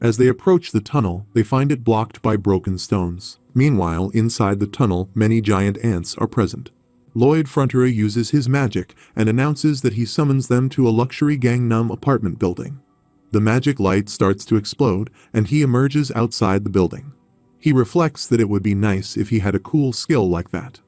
As they approach the tunnel, they find it blocked by broken stones. Meanwhile, inside the tunnel, many giant ants are present. Lloyd Frontera uses his magic and announces that he summons them to a luxury Gangnam apartment building. The magic light starts to explode, and he emerges outside the building. He reflects that it would be nice if he had a cool skill like that.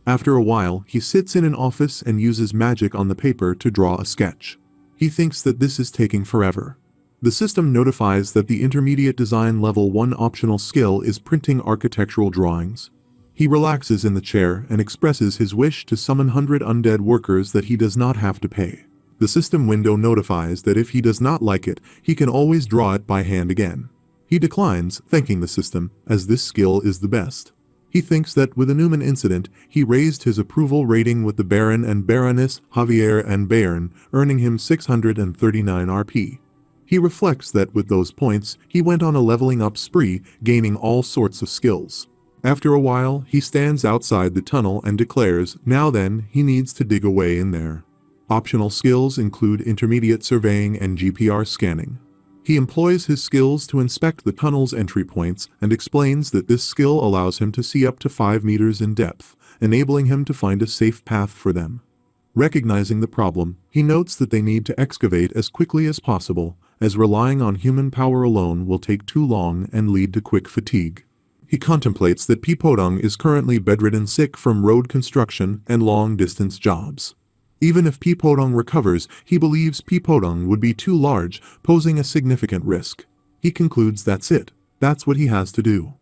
After a while, he sits in an office and uses magic on the paper to draw a sketch. He thinks that this is taking forever. The system notifies that the intermediate design level 1 optional skill is printing architectural drawings. He relaxes in the chair and expresses his wish to summon 100 undead workers that he does not have to pay. The system window notifies that if he does not like it, he can always draw it by hand again. He declines, thanking the system, as this skill is the best. He thinks that with the Newman incident, he raised his approval rating with the Baron and Baroness, Javier and Bayern, earning him 639 RP. He reflects that with those points, he went on a leveling up spree, gaining all sorts of skills. After a while, he stands outside the tunnel and declares, now then, he needs to dig away in there. Optional skills include intermediate surveying and GPR scanning. He employs his skills to inspect the tunnel's entry points and explains that this skill allows him to see up to 5 meters in depth, enabling him to find a safe path for them. Recognizing the problem, he notes that they need to excavate as quickly as possible, as relying on human power alone will take too long and lead to quick fatigue. He contemplates that Pipodong is currently bedridden sick from road construction and long-distance jobs. Even if Pipodong recovers, he believes Pipodong would be too large, posing a significant risk. He concludes that's it. That's what he has to do.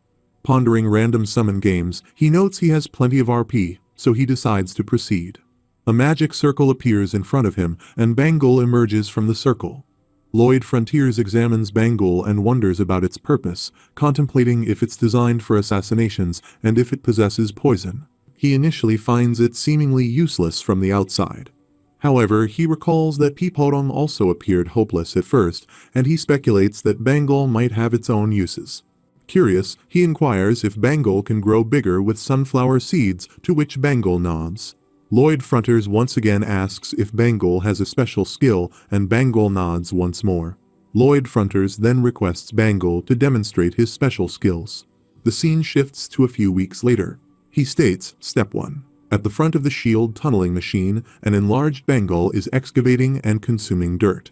Pondering random summon games, he notes he has plenty of RP, so he decides to proceed. A magic circle appears in front of him, and Bangul emerges from the circle. Lloyd Frontera examines Bangul and wonders about its purpose, contemplating if it's designed for assassinations and if it possesses poison. He initially finds it seemingly useless from the outside. However, he recalls that Pipodong also appeared hopeless at first, and he speculates that Bangul might have its own uses. Curious, he inquires if Bangul can grow bigger with sunflower seeds, to which Bangul nods. Lloyd Frontera once again asks if Bangul has a special skill, and Bangul nods once more. Lloyd Frontera then requests Bangul to demonstrate his special skills. The scene shifts to a few weeks later. He states, Step 1. At the front of the shield tunneling machine, an enlarged Bangul is excavating and consuming dirt.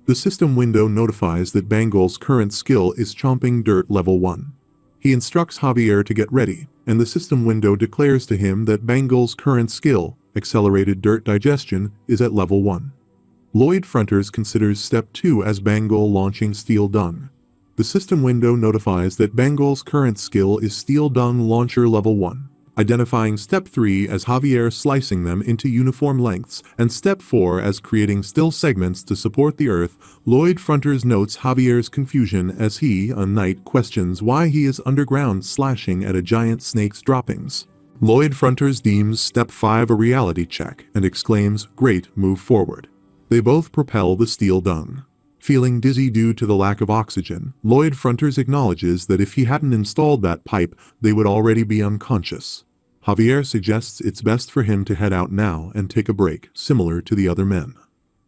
The system window notifies that Bangul's current skill is chomping dirt level 1. He instructs Javier to get ready, and the system window declares to him that Bangul's current skill, accelerated dirt digestion, is at level 1. Lloyd Frontera considers Step 2 as Bangul launching steel dung. The system window notifies that Bangul's current skill is steel dung launcher level 1. Identifying Step 3 as Javier slicing them into uniform lengths, and Step 4 as creating still segments to support the earth, Lloyd Frontera notes Javier's confusion as he, a knight, questions why he is underground slashing at a giant snake's droppings. Lloyd Frontera deems Step 5 a reality check and exclaims, Great, move forward. They both propel the steel dung. Feeling dizzy due to the lack of oxygen, Lloyd Frontera acknowledges that if he hadn't installed that pipe, they would already be unconscious. Javier suggests it's best for him to head out now and take a break, similar to the other men.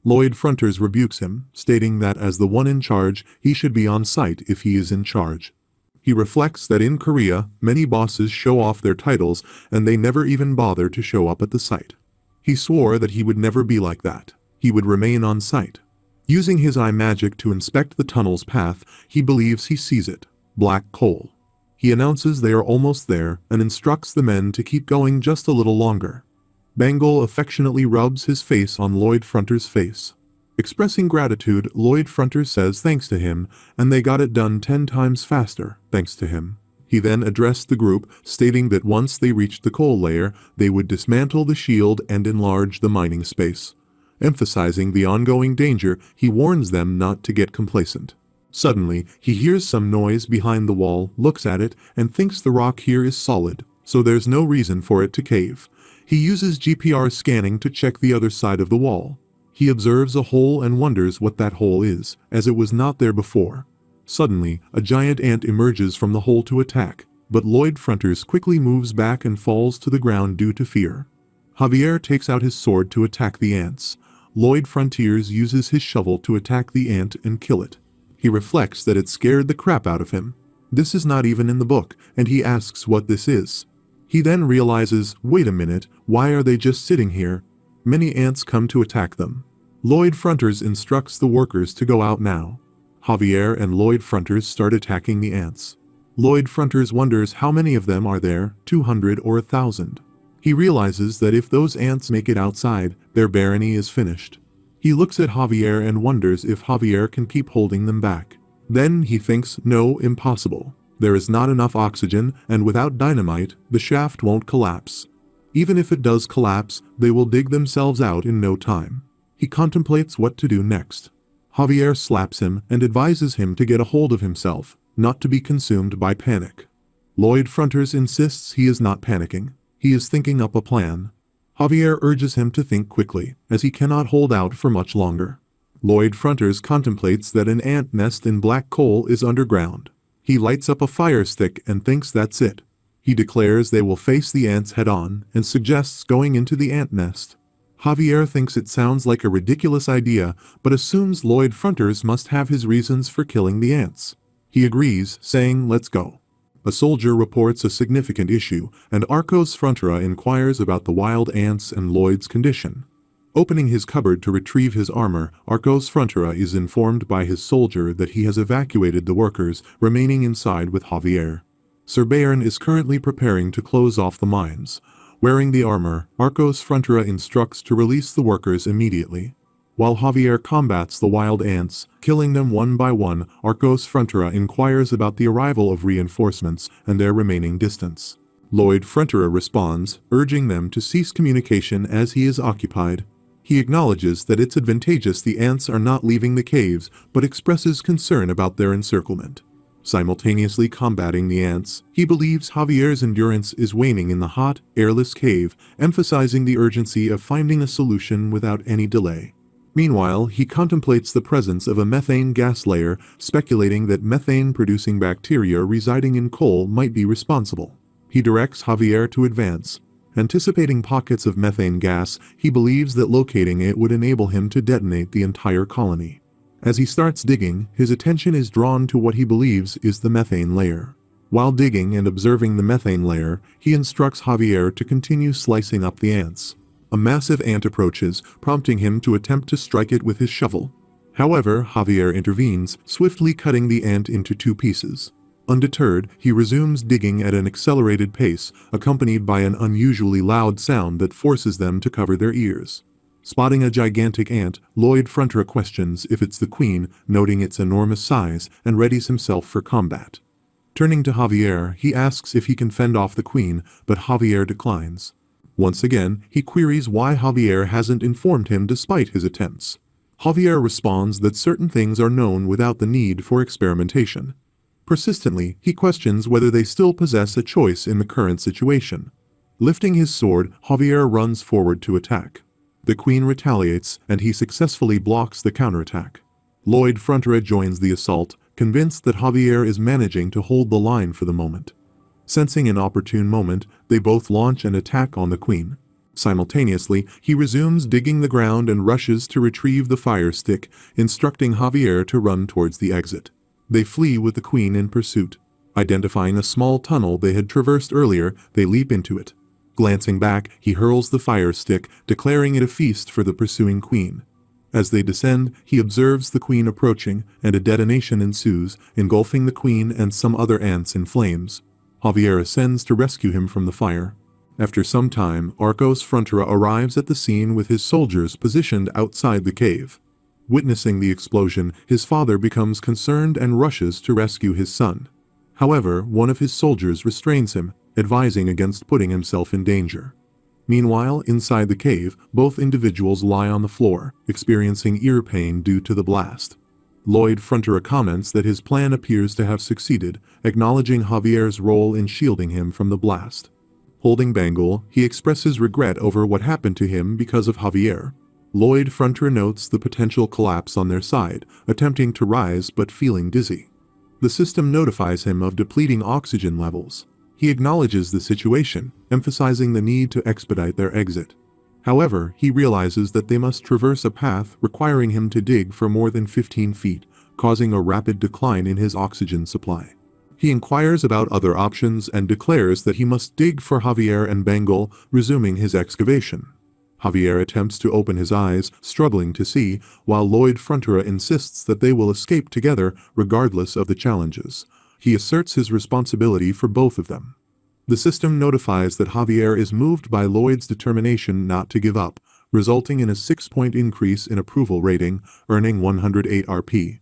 Lloyd Frontera rebukes him, stating that as the one in charge, he should be on site if he is in charge. He reflects that in Korea, many bosses show off their titles and they never even bother to show up at the site. He swore that he would never be like that. He would remain on site. Using his eye magic to inspect the tunnel's path, he believes he sees it. Black coal. He announces they are almost there and instructs the men to keep going just a little longer. Bangul affectionately rubs his face on Lloyd Frontera's face. Expressing gratitude, Lloyd Frontera says thanks to him, and they got it done 10 times faster, thanks to him. He then addressed the group, stating that once they reached the coal layer, they would dismantle the shield and enlarge the mining space. Emphasizing the ongoing danger, he warns them not to get complacent. Suddenly, he hears some noise behind the wall, looks at it, and thinks the rock here is solid, so there's no reason for it to cave. He uses GPR scanning to check the other side of the wall. He observes a hole and wonders what that hole is, as it was not there before. Suddenly, a giant ant emerges from the hole to attack, but Lloyd Frontera quickly moves back and falls to the ground due to fear. Javier takes out his sword to attack the ants. Lloyd Frontera uses his shovel to attack the ant and kill it. He reflects that it scared the crap out of him. This is not even in the book, and he asks what this is. He then realizes, wait a minute, why are they just sitting here? Many ants come to attack them. Lloyd Frontera instructs the workers to go out now. Javier and Lloyd Frontera start attacking the ants. Lloyd Frontera wonders how many of them are there, 200 or 1,000. He realizes that if those ants make it outside, their barony is finished. He looks at Javier and wonders if Javier can keep holding them back. Then he thinks, no, impossible. There is not enough oxygen, and without dynamite, the shaft won't collapse. Even if it does collapse, they will dig themselves out in no time. He contemplates what to do next. Javier slaps him and advises him to get a hold of himself, not to be consumed by panic. Lloyd Frontera insists he is not panicking. He is thinking up a plan. Javier urges him to think quickly, as he cannot hold out for much longer. Lloyd Frontera contemplates that an ant nest in black coal is underground. He lights up a fire stick and thinks that's it. He declares they will face the ants head-on and suggests going into the ant nest. Javier thinks it sounds like a ridiculous idea, but assumes Lloyd Frontera must have his reasons for killing the ants. He agrees, saying, let's go. A soldier reports a significant issue, and Arcos Frontera inquires about the wild ants and Lloyd's condition. Opening his cupboard to retrieve his armor, Arcos Frontera is informed by his soldier that he has evacuated the workers, remaining inside with Javier. Sir Bayern is currently preparing to close off the mines. Wearing the armor, Arcos Frontera instructs to release the workers immediately. While Javier combats the wild ants, killing them one by one, Arcos Frontera inquires about the arrival of reinforcements and their remaining distance. Lloyd Frontera responds, urging them to cease communication as he is occupied. He acknowledges that it's advantageous the ants are not leaving the caves, but expresses concern about their encirclement. Simultaneously combating the ants, he believes Javier's endurance is waning in the hot, airless cave, emphasizing the urgency of finding a solution without any delay. Meanwhile, he contemplates the presence of a methane gas layer, speculating that methane-producing bacteria residing in coal might be responsible. He directs Javier to advance. Anticipating pockets of methane gas, he believes that locating it would enable him to detonate the entire colony. As he starts digging, his attention is drawn to what he believes is the methane layer. While digging and observing the methane layer, he instructs Javier to continue slicing up the ants. A massive ant approaches, prompting him to attempt to strike it with his shovel. However, Javier intervenes, swiftly cutting the ant into 2 pieces. Undeterred, he resumes digging at an accelerated pace, accompanied by an unusually loud sound that forces them to cover their ears. Spotting a gigantic ant, Lloyd Frontera questions if it's the queen, noting its enormous size, and readies himself for combat. Turning to Javier, he asks if he can fend off the queen, but Javier declines. Once again, he queries why Javier hasn't informed him despite his attempts. Javier responds that certain things are known without the need for experimentation. Persistently, he questions whether they still possess a choice in the current situation. Lifting his sword, Javier runs forward to attack. The queen retaliates, and he successfully blocks the counterattack. Lloyd Frontera joins the assault, convinced that Javier is managing to hold the line for the moment. Sensing an opportune moment, they both launch an attack on the queen. Simultaneously, he resumes digging the ground and rushes to retrieve the fire stick, instructing Javier to run towards the exit. They flee with the queen in pursuit. Identifying a small tunnel they had traversed earlier, they leap into it. Glancing back, he hurls the fire stick, declaring it a feast for the pursuing queen. As they descend, he observes the queen approaching, and a detonation ensues, engulfing the queen and some other ants in flames. Javier ascends to rescue him from the fire. After some time, Arcos Frontera arrives at the scene with his soldiers positioned outside the cave. Witnessing the explosion, his father becomes concerned and rushes to rescue his son. However, one of his soldiers restrains him, advising against putting himself in danger. Meanwhile, inside the cave, both individuals lie on the floor, experiencing ear pain due to the blast. Lloyd Frontera comments that his plan appears to have succeeded, acknowledging Javier's role in shielding him from the blast. Holding Bangle, he expresses regret over what happened to him because of Javier. Lloyd Frontera notes the potential collapse on their side, attempting to rise but feeling dizzy. The system notifies him of depleting oxygen levels. He acknowledges the situation, emphasizing the need to expedite their exit. However, he realizes that they must traverse a path requiring him to dig for more than 15 feet, causing a rapid decline in his oxygen supply. He inquires about other options and declares that he must dig for Javier and Bengal, resuming his excavation. Javier attempts to open his eyes, struggling to see, while Lloyd Frontera insists that they will escape together regardless of the challenges. He asserts his responsibility for both of them. The system notifies that Javier is moved by Lloyd's determination not to give up, resulting in a 6-point increase in approval rating, earning 108 RP.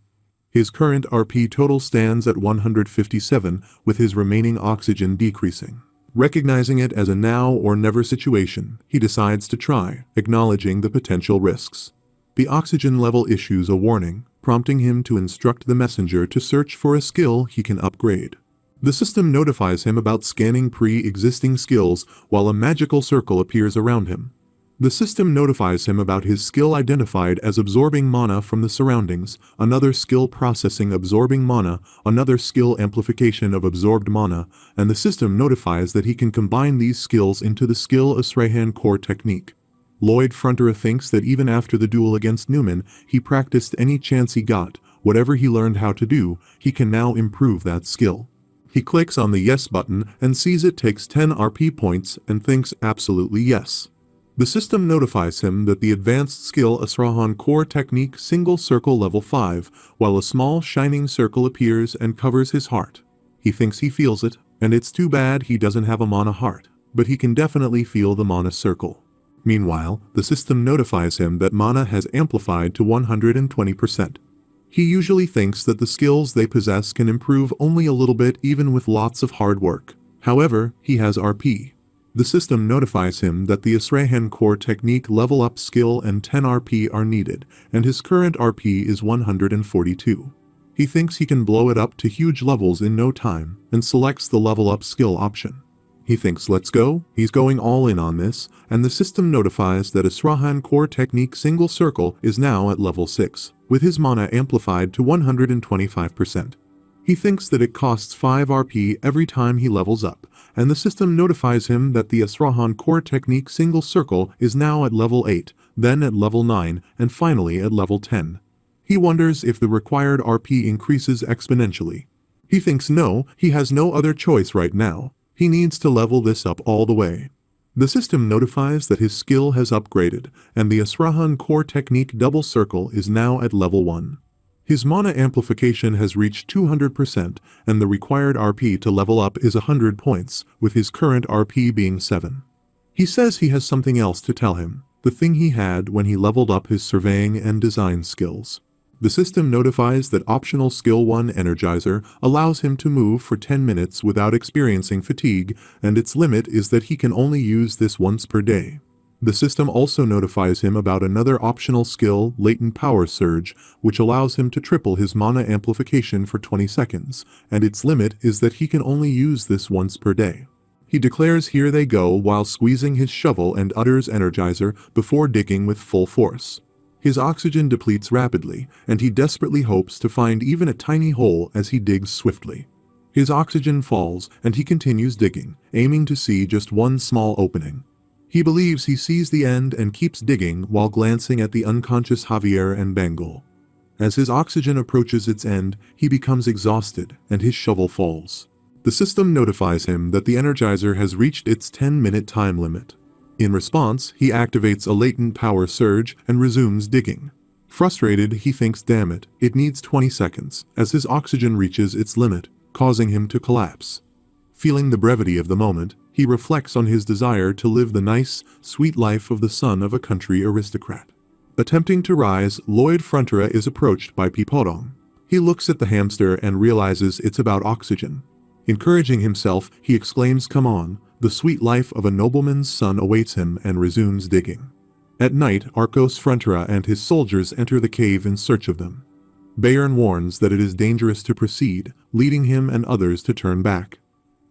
His current RP total stands at 157, with his remaining oxygen decreasing. Recognizing it as a now or never situation, he decides to try, acknowledging the potential risks. The oxygen level issues a warning, prompting him to instruct the messenger to search for a skill he can upgrade. The system notifies him about scanning pre-existing skills while a magical circle appears around him. The system notifies him about his skill identified as absorbing mana from the surroundings, another skill processing absorbing mana, another skill amplification of absorbed mana, and the system notifies that he can combine these skills into the skill SSS core technique. Lloyd Frontera thinks that even after the duel against Newman, he practiced any chance he got, whatever he learned how to do, he can now improve that skill. He clicks on the yes button and sees it takes 10 RP points and thinks absolutely yes. The system notifies him that the advanced skill SSS core technique single circle level 5, while a small shining circle appears and covers his heart. He thinks he feels it, and it's too bad he doesn't have a mana heart, but he can definitely feel the mana circle. Meanwhile, the system notifies him that mana has amplified to 120%. He usually thinks that the skills they possess can improve only a little bit even with lots of hard work. However, he has RP. The system notifies him that the SSS core technique level up skill and 10 RP are needed, and his current RP is 142. He thinks he can blow it up to huge levels in no time, and selects the level up skill option. He thinks let's go, he's going all in on this, and the system notifies that SSS core technique single circle is now at level 6, with his mana amplified to 125%. He thinks that it costs 5 RP every time he levels up, and the system notifies him that the SSS core technique single circle is now at level 8, then at level 9, and finally at level 10. He wonders if the required RP increases exponentially. He thinks no, he has no other choice right now. He needs to level this up all the way. The system notifies that his skill has upgraded, and the SSS core technique double circle is now at level 1. His mana amplification has reached 200%, and the required RP to level up is 100 points, with his current RP being 7. He says he has something else to tell him, the thing he had when he leveled up his surveying and design skills. The system notifies that optional skill 1 Energizer allows him to move for 10 minutes without experiencing fatigue, and its limit is that he can only use this once per day. The system also notifies him about another optional skill, Latent Power Surge, which allows him to triple his mana amplification for 20 seconds, and its limit is that he can only use this once per day. He declares here they go while squeezing his shovel and utters Energizer before digging with full force. His oxygen depletes rapidly, and he desperately hopes to find even a tiny hole as he digs swiftly. His oxygen falls, and he continues digging, aiming to see just one small opening. He believes he sees the end and keeps digging while glancing at the unconscious Javier and Bengal. As his oxygen approaches its end, he becomes exhausted and his shovel falls. The system notifies him that the Energizer has reached its 10-minute time limit. In response, he activates a latent power surge and resumes digging. Frustrated, he thinks damn it, it needs 20 seconds, as his oxygen reaches its limit, causing him to collapse. Feeling the brevity of the moment, he reflects on his desire to live the nice, sweet life of the son of a country aristocrat. Attempting to rise, Lloyd Frontera is approached by Piporong. He looks at the hamster and realizes it's about oxygen. Encouraging himself, he exclaims, "Come on, the sweet life of a nobleman's son awaits him," and resumes digging. At night, Arcos Frontera and his soldiers enter the cave in search of them. Bayern warns that it is dangerous to proceed, leading him and others to turn back.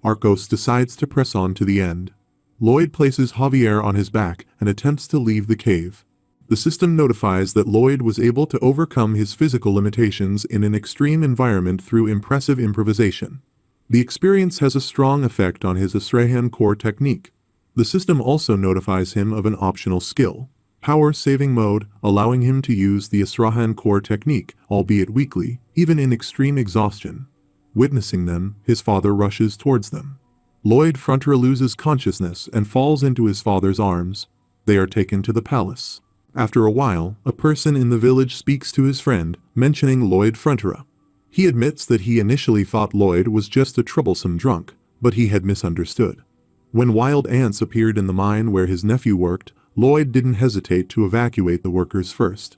Arcos decides to press on to the end. Lloyd places Javier on his back and attempts to leave the cave. The system notifies that Lloyd was able to overcome his physical limitations in an extreme environment through impressive improvisation. The experience has a strong effect on his SSS core technique. The system also notifies him of an optional skill. power-saving mode, allowing him to use the SSS core technique, albeit weakly, even in extreme exhaustion. Witnessing them, his father rushes towards them. Lloyd Frontera loses consciousness and falls into his father's arms. They are taken to the palace. After a while, a person in the village speaks to his friend, mentioning Lloyd Frontera. He admits that he initially thought Lloyd was just a troublesome drunk, but he had misunderstood. When wild ants appeared in the mine where his nephew worked, Lloyd didn't hesitate to evacuate the workers first.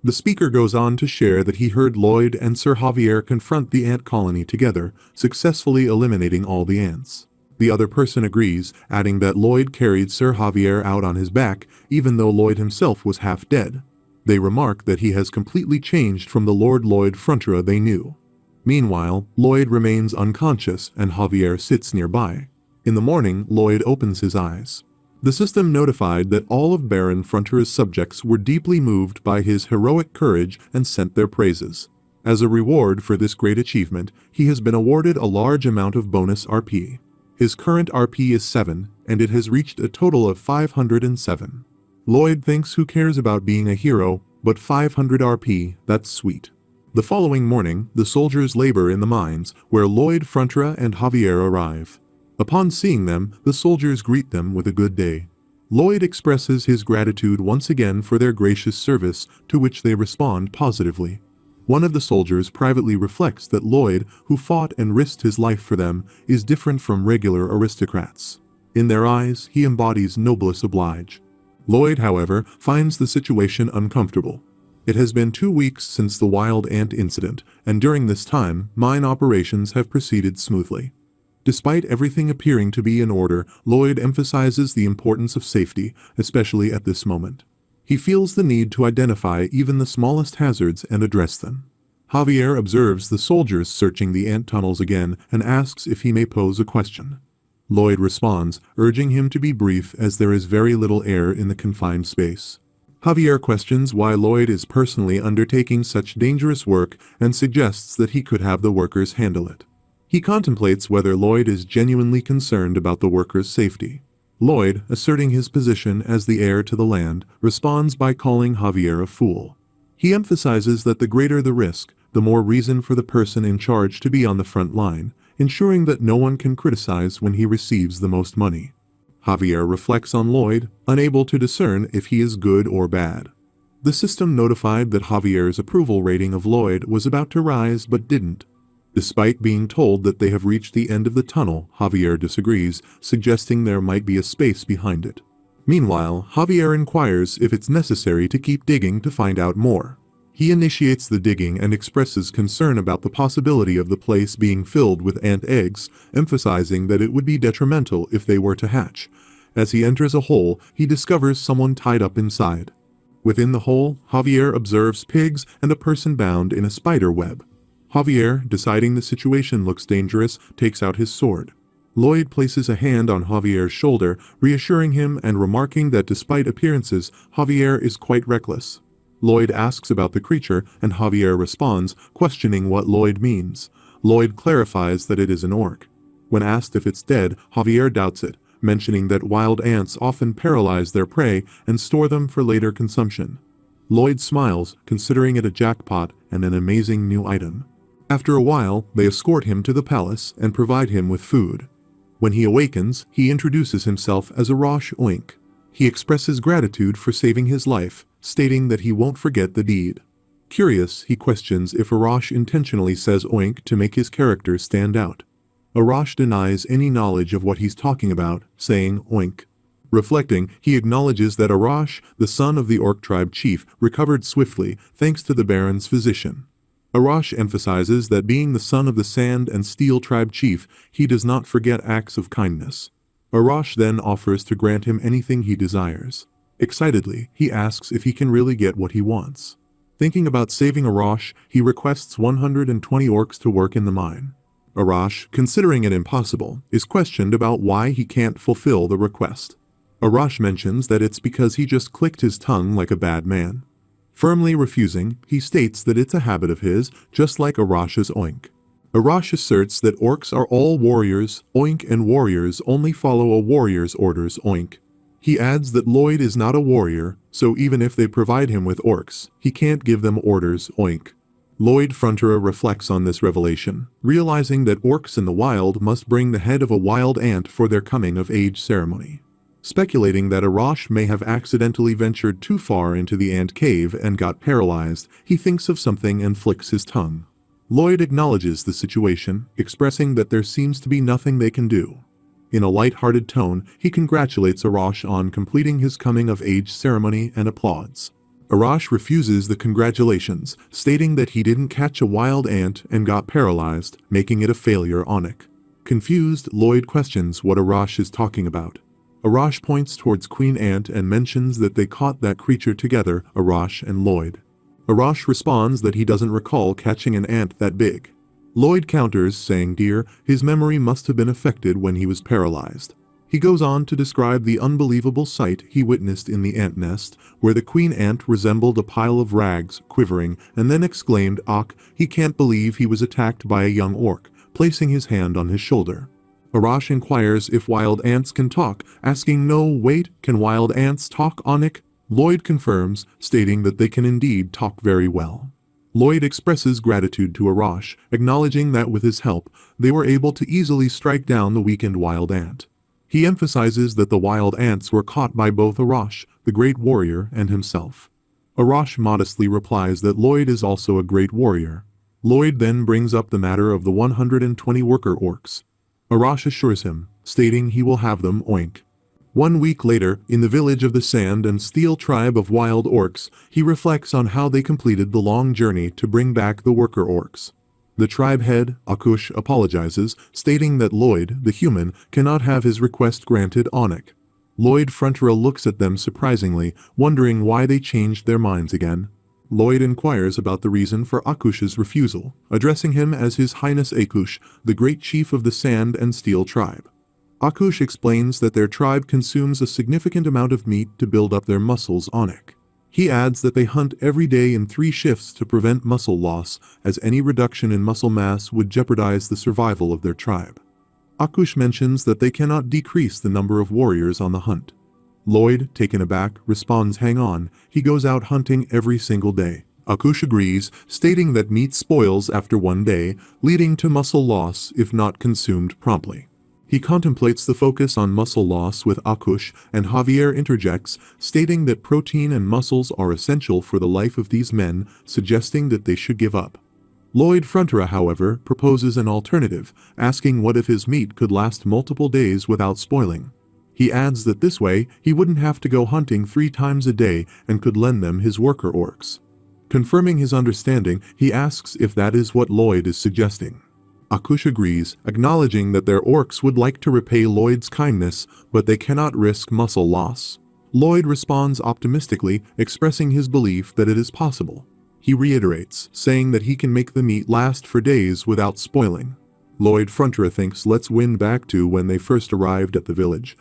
The speaker goes on to share that he heard Lloyd and Sir Javier confront the ant colony together, successfully eliminating all the ants. The other person agrees, adding that Lloyd carried Sir Javier out on his back, even though Lloyd himself was half dead. They remark that he has completely changed from the Lord Lloyd Frontera they knew. Meanwhile, Lloyd remains unconscious and Javier sits nearby. In the morning, Lloyd opens his eyes. The system notified that all of Baron Frontera's subjects were deeply moved by his heroic courage and sent their praises. As a reward for this great achievement, he has been awarded a large amount of bonus RP. His current RP is 7, and it has reached a total of 507. Lloyd thinks who cares about being a hero, but 500 RP, that's sweet. The following morning, the soldiers labor in the mines, where Lloyd Frontera and Javier arrive. Upon seeing them, the soldiers greet them with a good day. Lloyd expresses his gratitude once again for their gracious service, to which they respond positively. One of the soldiers privately reflects that Lloyd, who fought and risked his life for them, is different from regular aristocrats. In their eyes, he embodies noblesse oblige. Lloyd, however, finds the situation uncomfortable. It has been 2 weeks since the wild ant incident, and during this time, mine operations have proceeded smoothly. Despite everything appearing to be in order, Lloyd emphasizes the importance of safety, especially at this moment. He feels the need to identify even the smallest hazards and address them. Javier observes the soldiers searching the ant tunnels again and asks if he may pose a question. Lloyd responds, urging him to be brief as there is very little air in the confined space. Javier questions why Lloyd is personally undertaking such dangerous work and suggests that he could have the workers handle it. He contemplates whether Lloyd is genuinely concerned about the workers' safety. Lloyd, asserting his position as the heir to the land, responds by calling Javier a fool. He emphasizes that the greater the risk, the more reason for the person in charge to be on the front line, ensuring that no one can criticize when he receives the most money. Javier reflects on Lloyd, unable to discern if he is good or bad. The system notified that Javier's approval rating of Lloyd was about to rise but didn't. Despite being told that they have reached the end of the tunnel, Javier disagrees, suggesting there might be a space behind it. Meanwhile, Javier inquires if it's necessary to keep digging to find out more. He initiates the digging and expresses concern about the possibility of the place being filled with ant eggs, emphasizing that it would be detrimental if they were to hatch. As he enters a hole, he discovers someone tied up inside. Within the hole, Javier observes pigs and a person bound in a spider web. Javier, deciding the situation looks dangerous, takes out his sword. Lloyd places a hand on Javier's shoulder, reassuring him and remarking that despite appearances, Javier is quite reckless. Lloyd asks about the creature, and Javier responds, questioning what Lloyd means. Lloyd clarifies that it is an orc. When asked if it's dead, Javier doubts it, mentioning that wild ants often paralyze their prey and store them for later consumption. Lloyd smiles, considering it a jackpot and an amazing new item. After a while, they escort him to the palace and provide him with food. When he awakens, he introduces himself as Arash Oink. He expresses gratitude for saving his life, stating that he won't forget the deed. Curious, he questions if Arash intentionally says Oink to make his character stand out. Arash denies any knowledge of what he's talking about, saying Oink. Reflecting, he acknowledges that Arash, the son of the Orc tribe chief, recovered swiftly thanks to the Baron's physician. Arash emphasizes that being the son of the Sand and Steel tribe chief, he does not forget acts of kindness. Arash then offers to grant him anything he desires. Excitedly, he asks if he can really get what he wants. Thinking about saving Arash, he requests 120 orcs to work in the mine. Arash, considering it impossible, is questioned about why he can't fulfill the request. Arash mentions that it's because he just clicked his tongue like a bad man. Firmly refusing, he states that it's a habit of his, just like Arash's Oink. Arash asserts that orcs are all warriors, Oink, and warriors only follow a warrior's orders, Oink. He adds that Lloyd is not a warrior, so even if they provide him with orcs, he can't give them orders, oink. Lloyd Frontera reflects on this revelation, realizing that orcs in the wild must bring the head of a wild ant for their coming-of-age ceremony. Speculating that Arash may have accidentally ventured too far into the ant cave and got paralyzed, he thinks of something and flicks his tongue. Lloyd acknowledges the situation, expressing that there seems to be nothing they can do. In a light-hearted tone, he congratulates Arash on completing his coming-of-age ceremony and applauds. Arash refuses the congratulations, stating that he didn't catch a wild ant and got paralyzed, making it a failure on it. Confused, Lloyd questions what Arash is talking about. Arash points towards Queen Ant and mentions that they caught that creature together, Arash and Lloyd. Arash responds that he doesn't recall catching an ant that big. Lloyd counters, saying dear, his memory must have been affected when he was paralyzed. He goes on to describe the unbelievable sight he witnessed in the ant nest, where the queen ant resembled a pile of rags, quivering, and then exclaimed, "Ach, he can't believe he was attacked by a young orc," placing his hand on his shoulder. Arash inquires if wild ants can talk, asking no, wait, can wild ants talk, Onik? Lloyd confirms, stating that they can indeed talk very well. Lloyd expresses gratitude to Arash, acknowledging that with his help, they were able to easily strike down the weakened wild ant. He emphasizes that the wild ants were caught by both Arash, the great warrior, and himself. Arash modestly replies that Lloyd is also a great warrior. Lloyd then brings up the matter of the 120 worker orcs. Arash assures him, stating he will have them, oink. 1 week later, in the village of the Sand and Steel tribe of wild orcs, he reflects on how they completed the long journey to bring back the worker orcs. The tribe head, Akush, apologizes, stating that Lloyd, the human, cannot have his request granted, Onik. Lloyd Frontera looks at them surprisingly, wondering why they changed their minds again. Lloyd inquires about the reason for Akush's refusal, addressing him as His Highness Akush, the great chief of the Sand and Steel tribe. Akush explains that their tribe consumes a significant amount of meat to build up their muscles, Onik. He adds that they hunt every day in 3 shifts to prevent muscle loss, as any reduction in muscle mass would jeopardize the survival of their tribe. Akush mentions that they cannot decrease the number of warriors on the hunt. Lloyd, taken aback, responds, hang on, he goes out hunting every single day. Akush agrees, stating that meat spoils after 1 day, leading to muscle loss if not consumed promptly. He contemplates the focus on muscle loss with Akush, and Javier interjects, stating that protein and muscles are essential for the life of these men, suggesting that they should give up. Lloyd Frontera, however, proposes an alternative, asking what if his meat could last multiple days without spoiling. He adds that this way, he wouldn't have to go hunting 3 times a day and could lend them his worker orcs. Confirming his understanding, he asks if that is what Lloyd is suggesting. Akush agrees, acknowledging that their orcs would like to repay Lloyd's kindness, but they cannot risk muscle loss. Lloyd responds optimistically, expressing his belief that it is possible. He reiterates, saying that he can make the meat last for days without spoiling. Lloyd Frontera thinks let's wind back to when they first arrived at the village.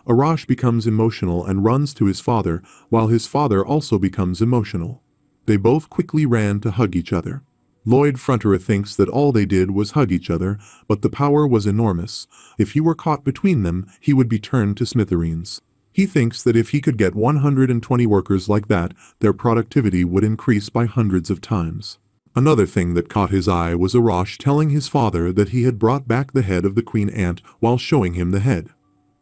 Arash becomes emotional and runs to his father, while his father also becomes emotional. They both quickly ran to hug each other. Lloyd Frontera thinks that all they did was hug each other, but the power was enormous. If he were caught between them, he would be turned to smithereens. He thinks that if he could get 120 workers like that, their productivity would increase by hundreds of times. Another thing that caught his eye was Arash telling his father that he had brought back the head of the queen ant while showing him the head.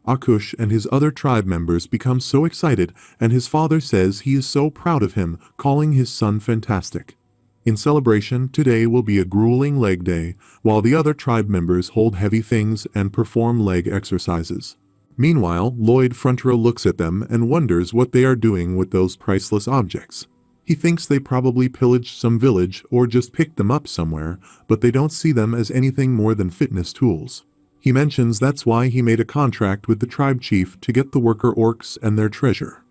Akush and his other tribe members become so excited, and his father says he is so proud of him, calling his son fantastic. In celebration, today will be a grueling leg day, while the other tribe members hold heavy things and perform leg exercises. Meanwhile, Lloyd Frontera looks at them and wonders what they are doing with those priceless objects. He thinks they probably pillaged some village or just picked them up somewhere, but they don't see them as anything more than fitness tools. He mentions that's why he made a contract with the tribe chief to get the worker orcs and their treasure.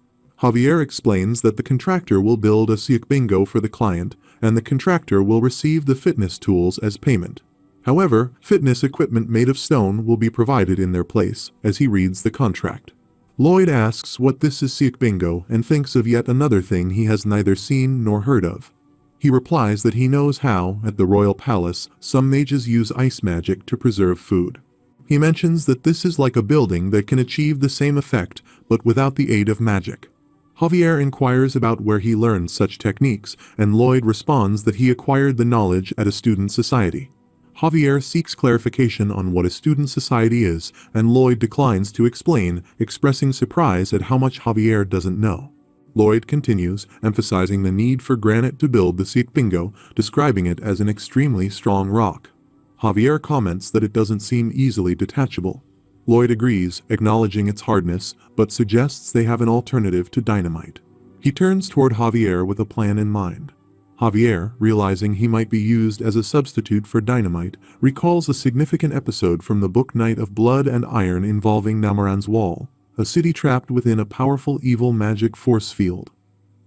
Javier explains that the contractor will build a bingo for the client, and the contractor will receive the fitness tools as payment. However, fitness equipment made of stone will be provided in their place, as he reads the contract. Lloyd asks what this is bingo and thinks of yet another thing he has neither seen nor heard of. He replies that he knows how, at the royal palace, some mages use ice magic to preserve food. He mentions that this is like a building that can achieve the same effect, but without the aid of magic. Javier inquires about where he learned such techniques, and Lloyd responds that he acquired the knowledge at a student society. Javier seeks clarification on what a student society is, and Lloyd declines to explain, expressing surprise at how much Javier doesn't know. Lloyd continues, emphasizing the need for granite to build the Sitpingo, describing it as an extremely strong rock. Javier comments that it doesn't seem easily detachable. Lloyd agrees, acknowledging its hardness, but suggests they have an alternative to dynamite. He turns toward Javier with a plan in mind. Javier, realizing he might be used as a substitute for dynamite, recalls a significant episode from the book Night of Blood and Iron involving Namoran's Wall, a city trapped within a powerful evil magic force field.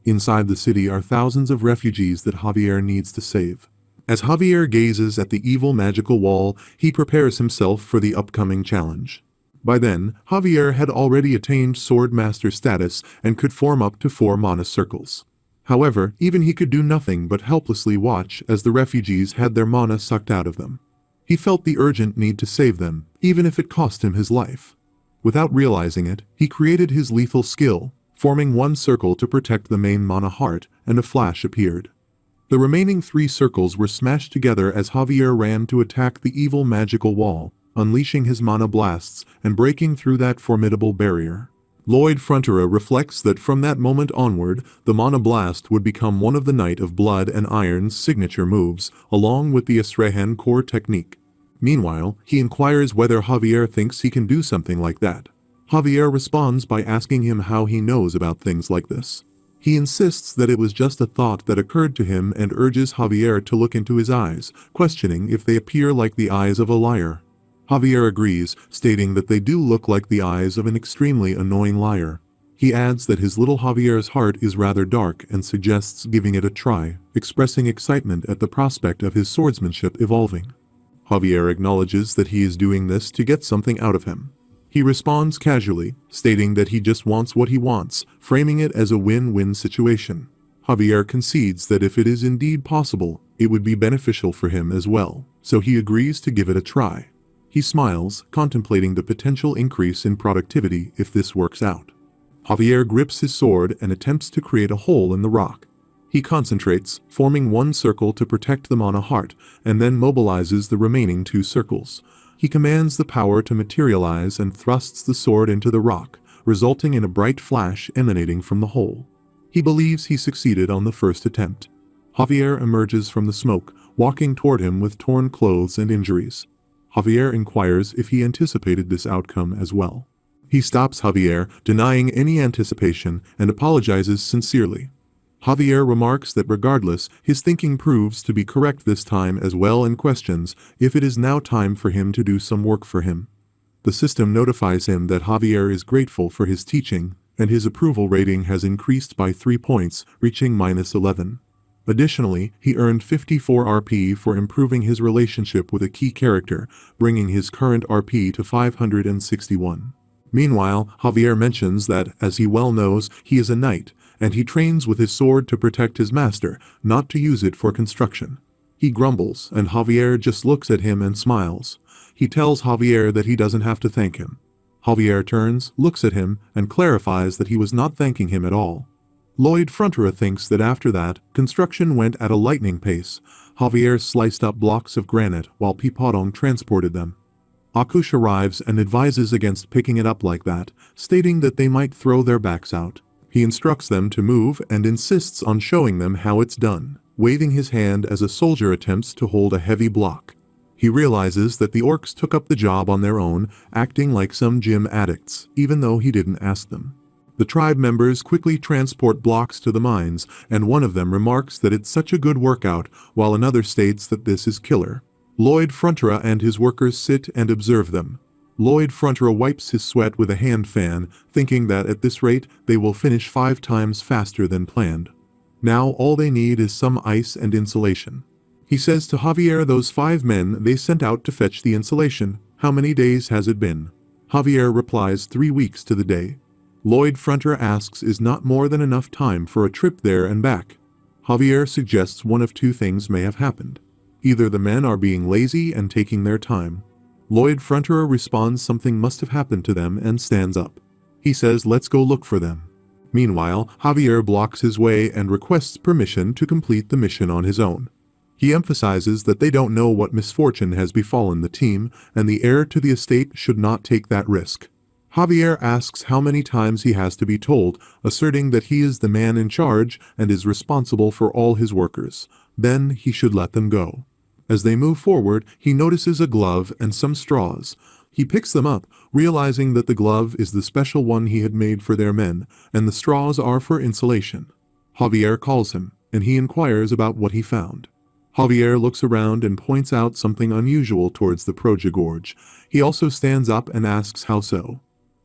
Inside the city are thousands of refugees that Javier needs to save. As Javier gazes at the evil magical wall, he prepares himself for the upcoming challenge. By then, Javier had already attained Sword Master status and could form up to 4 mana circles. However, even he could do nothing but helplessly watch as the refugees had their mana sucked out of them. He felt the urgent need to save them, even if it cost him his life. Without realizing it, he created his lethal skill, forming 1 circle to protect the main mana heart, and a flash appeared. The remaining 3 circles were smashed together as Javier ran to attack the evil magical wall, unleashing his mana blasts and breaking through that formidable barrier. Lloyd Frontera reflects that from that moment onward, the mana blast would become one of the Knight of Blood and Iron's signature moves, along with the SSS core technique. Meanwhile, he inquires whether Javier thinks he can do something like that. Javier responds by asking him how he knows about things like this. He insists that it was just a thought that occurred to him and urges Javier to look into his eyes, questioning if they appear like the eyes of a liar. Javier agrees, stating that they do look like the eyes of an extremely annoying liar. He adds that his little Javier's heart is rather dark and suggests giving it a try, expressing excitement at the prospect of his swordsmanship evolving. Javier acknowledges that he is doing this to get something out of him. He responds casually, stating that he just wants what he wants, framing it as a win-win situation. Javier concedes that if it is indeed possible, it would be beneficial for him as well, so he agrees to give it a try. He smiles, contemplating the potential increase in productivity if this works out. Javier grips his sword and attempts to create a hole in the rock. He concentrates, forming 1 circle to protect the mana heart, and then mobilizes the remaining 2 circles. He commands the power to materialize and thrusts the sword into the rock, resulting in a bright flash emanating from the hole. He believes he succeeded on the first attempt. Javier emerges from the smoke, walking toward him with torn clothes and injuries. Javier inquires if he anticipated this outcome as well. He stops Javier, denying any anticipation, and apologizes sincerely. Javier remarks that regardless, his thinking proves to be correct this time as well and questions if it is now time for him to do some work for him. The system notifies him that Javier is grateful for his teaching, and his approval rating has increased by 3 points, reaching -11. Additionally, he earned 54 RP for improving his relationship with a key character, bringing his current RP to 561. Meanwhile, Javier mentions that, as he well knows, he is a knight, and he trains with his sword to protect his master, not to use it for construction. He grumbles, and Javier just looks at him and smiles. He tells Javier that he doesn't have to thank him. Javier turns, looks at him, and clarifies that he was not thanking him at all. Lloyd Frontera thinks that after that, construction went at a lightning pace. Javier sliced up blocks of granite while Pipadong transported them. Akush arrives and advises against picking it up like that, stating that they might throw their backs out. He instructs them to move and insists on showing them how it's done, waving his hand as a soldier attempts to hold a heavy block. He realizes that the orcs took up the job on their own, acting like some gym addicts, even though he didn't ask them. The tribe members quickly transport blocks to the mines, and one of them remarks that it's such a good workout, while another states that this is killer. Lloyd Frontera and his workers sit and observe them. Lloyd Frontera wipes his sweat with a hand fan, thinking that at this rate they will finish 5 times faster than planned. Now all they need is some ice and insulation. He says to Javier those 5 men they sent out to fetch the insulation, how many days has it been? Javier replies 3 weeks to the day. Lloyd Frontera asks is not more than enough time for a trip there and back. Javier suggests one of 2 things may have happened. Either the men are being lazy and taking their time, Lloyd Frontera responds something must have happened to them and stands up. He says let's go look for them. Meanwhile, Javier blocks his way and requests permission to complete the mission on his own. He emphasizes that they don't know what misfortune has befallen the team, and the heir to the estate should not take that risk. Javier asks how many times he has to be told, asserting that he is the man in charge and is responsible for all his workers. Then he should let them go. As they move forward, he notices a glove and some straws. He picks them up, realizing that the glove is the special one he had made for their men, and the straws are for insulation. Javier calls him, and he inquires about what he found. Javier looks around and points out something unusual towards the Proja Gorge. He also stands up and asks how so.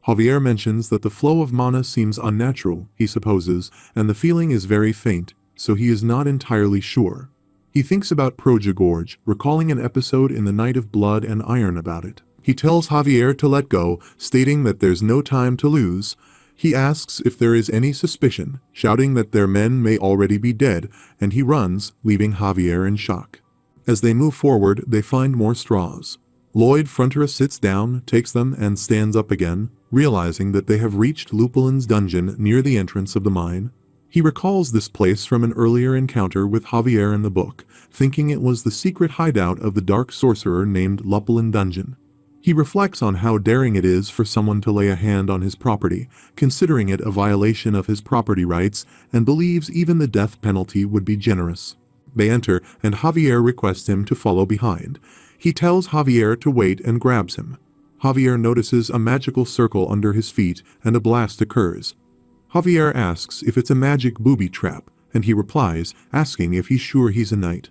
Javier mentions that the flow of mana seems unnatural, he supposes, and the feeling is very faint, so he is not entirely sure. He thinks about Proja Gorge, recalling an episode in The Night of Blood and Iron about it. He tells Javier to let go, stating that there's no time to lose. He asks if there is any suspicion, shouting that their men may already be dead, and he runs, leaving Javier in shock. As they move forward, they find more straws. Lloyd Frontera sits down, takes them, and stands up again, realizing that they have reached Lupulin's dungeon near the entrance of the mine. He recalls this place from an earlier encounter with Javier in the book, thinking it was the secret hideout of the dark sorcerer named Lupulin Dungeon. He reflects on how daring it is for someone to lay a hand on his property, considering it a violation of his property rights, and believes even the death penalty would be generous. They enter, and Javier requests him to follow behind. He tells Javier to wait and grabs him. Javier notices a magical circle under his feet, and a blast occurs. Javier asks if it's a magic booby trap, and he replies, asking if he's sure he's a knight.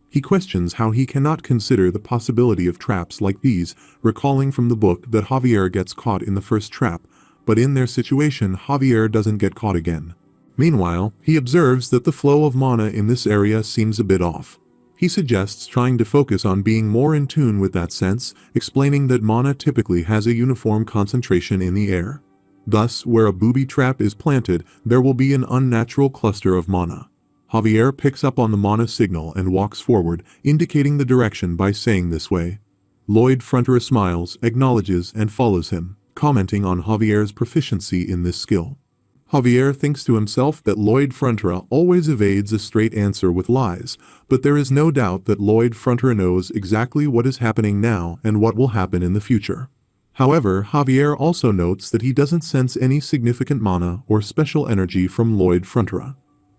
He questions how he cannot consider the possibility of traps like these, recalling from the book that Javier gets caught in the first trap, but in their situation Javier doesn't get caught again. Meanwhile, he observes that the flow of mana in this area seems a bit off. He suggests trying to focus on being more in tune with that sense, explaining that mana typically has a uniform concentration in the air. Thus, where a booby trap is planted, there will be an unnatural cluster of mana. Javier picks up on the mana signal and walks forward, indicating the direction by saying this way. Lloyd Frontera smiles, acknowledges, and follows him, commenting on Javier's proficiency in this skill. Javier thinks to himself that Lloyd Frontera always evades a straight answer with lies, but there is no doubt that Lloyd Frontera knows exactly what is happening now and what will happen in the future. However, Javier also notes that he doesn't sense any significant mana or special energy from Lloyd Frontera.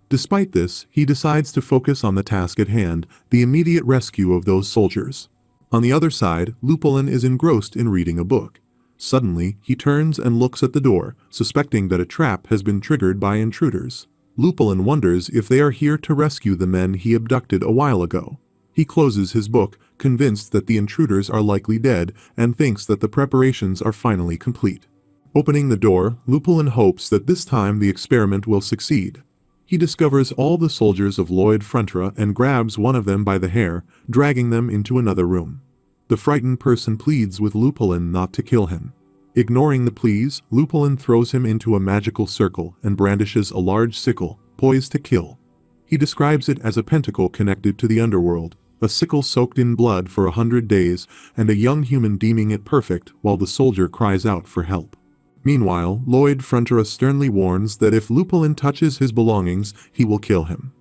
Despite this, he decides to focus on the task at hand, the immediate rescue of those soldiers. On the other side, Lupulin is engrossed in reading a book. Suddenly, he turns and looks at the door, suspecting that a trap has been triggered by intruders. Lupulin wonders if they are here to rescue the men he abducted a while ago. He closes his book, convinced that the intruders are likely dead, and thinks that the preparations are finally complete. Opening the door, Lupulin hopes that this time the experiment will succeed. He discovers all the soldiers of Lloyd Frontera and grabs one of them by the hair, dragging them into another room. The frightened person pleads with Lupulin not to kill him. Ignoring the pleas, Lupulin throws him into a magical circle and brandishes a large sickle, poised to kill. He describes it as a pentacle connected to the underworld, a sickle soaked in blood for 100 days, and a young human deeming it perfect while the soldier cries out for help. Meanwhile, Lloyd Frontera sternly warns that if Lupulin touches his belongings, he will kill him.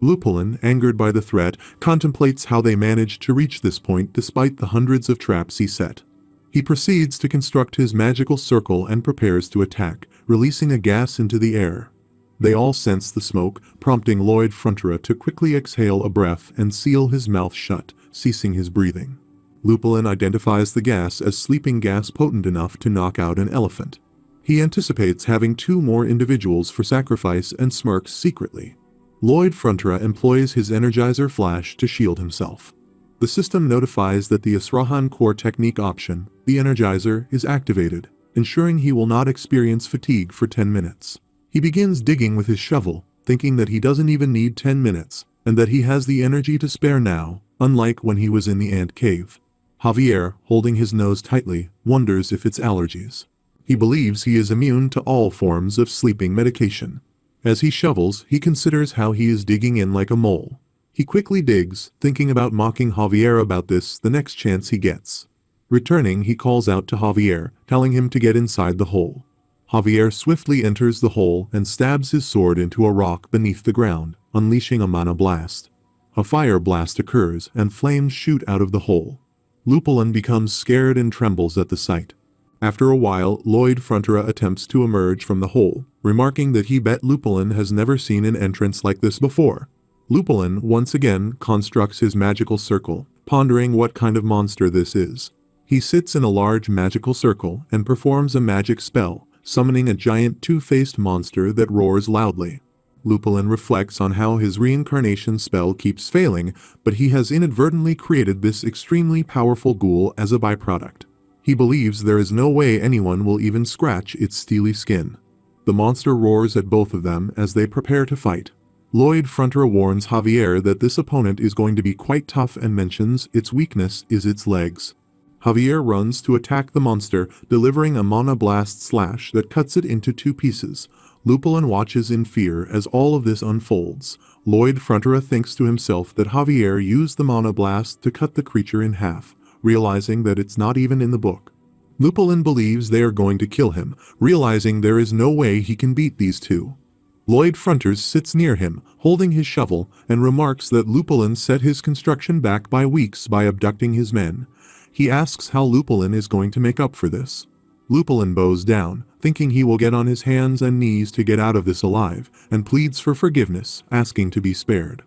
Lupulin, angered by the threat, contemplates how they managed to reach this point despite the hundreds of traps he set. He proceeds to construct his magical circle and prepares to attack, releasing a gas into the air. They all sense the smoke, prompting Lloyd Frontera to quickly exhale a breath and seal his mouth shut, ceasing his breathing. Lupulin identifies the gas as sleeping gas potent enough to knock out an elephant. He anticipates having 2 more individuals for sacrifice and smirks secretly. Lloyd Frontera employs his Energizer Flash to shield himself. The system notifies that the Asrahan Core Technique option, the Energizer, is activated, ensuring he will not experience fatigue for 10 minutes. He begins digging with his shovel, thinking that he doesn't even need 10 minutes, and that he has the energy to spare now, unlike when he was in the ant cave. Javier, holding his nose tightly, wonders if it's allergies. He believes he is immune to all forms of sleeping medication. As he shovels, he considers how he is digging in like a mole. He quickly digs, thinking about mocking Javier about this the next chance he gets. Returning, he calls out to Javier, telling him to get inside the hole. Javier swiftly enters the hole and stabs his sword into a rock beneath the ground, unleashing a mana blast. A fire blast occurs and flames shoot out of the hole. Lupulin becomes scared and trembles at the sight. After a while, Lloyd Frontera attempts to emerge from the hole, remarking that he bet Lupulin has never seen an entrance like this before. Lupulin once again constructs his magical circle, pondering what kind of monster this is. He sits in a large magical circle and performs a magic spell, summoning a giant two-faced monster that roars loudly. Lupulin reflects on how his reincarnation spell keeps failing, but he has inadvertently created this extremely powerful ghoul as a byproduct. He believes there is no way anyone will even scratch its steely skin. The monster roars at both of them as they prepare to fight. Lloyd Frontera warns Javier that this opponent is going to be quite tough and mentions its weakness is its legs. Javier runs to attack the monster, delivering a mana blast slash that cuts it into two pieces. Lupulin watches in fear as all of this unfolds. Lloyd Frontera thinks to himself that Javier used the mana blast to cut the creature in half, realizing that it's not even in the book. Lupulin believes they are going to kill him, realizing there is no way he can beat these two. Lloyd Frontera sits near him, holding his shovel, and remarks that Lupulin set his construction back by weeks by abducting his men. He asks how Lupulin is going to make up for this. Lupulin bows down, thinking he will get on his hands and knees to get out of this alive, and pleads for forgiveness, asking to be spared.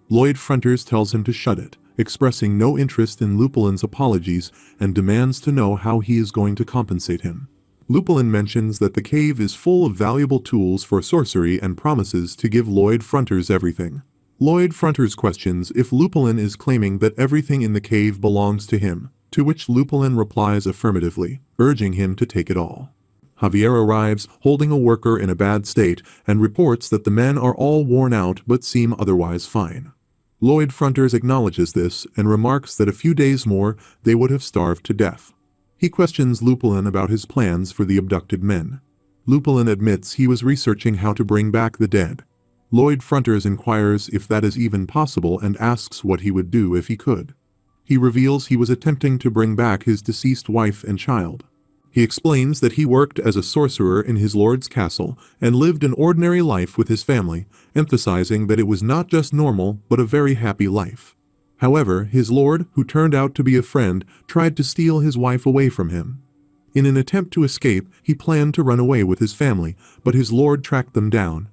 Lloyd Frontera tells him to shut it, expressing no interest in Lupulin's apologies and demands to know how he is going to compensate him. Lupulin mentions that the cave is full of valuable tools for sorcery and promises to give Lloyd Frontera everything. Lloyd Frontera questions if Lupulin is claiming that everything in the cave belongs to him, to which Lupulin replies affirmatively, urging him to take it all. Javier arrives, holding a worker in a bad state, and reports that the men are all worn out but seem otherwise fine. Lloyd Frontera acknowledges this and remarks that a few days more they would have starved to death. He questions Lupulin about his plans for the abducted men. Lupulin admits he was researching how to bring back the dead. Lloyd Frontera inquires if that is even possible and asks what he would do if he could. He reveals he was attempting to bring back his deceased wife and child. He explains that he worked as a sorcerer in his lord's castle and lived an ordinary life with his family, emphasizing that it was not just normal but a very happy life. However, his lord, who turned out to be a friend, tried to steal his wife away from him. In an attempt to escape, he planned to run away with his family, but his lord tracked them down.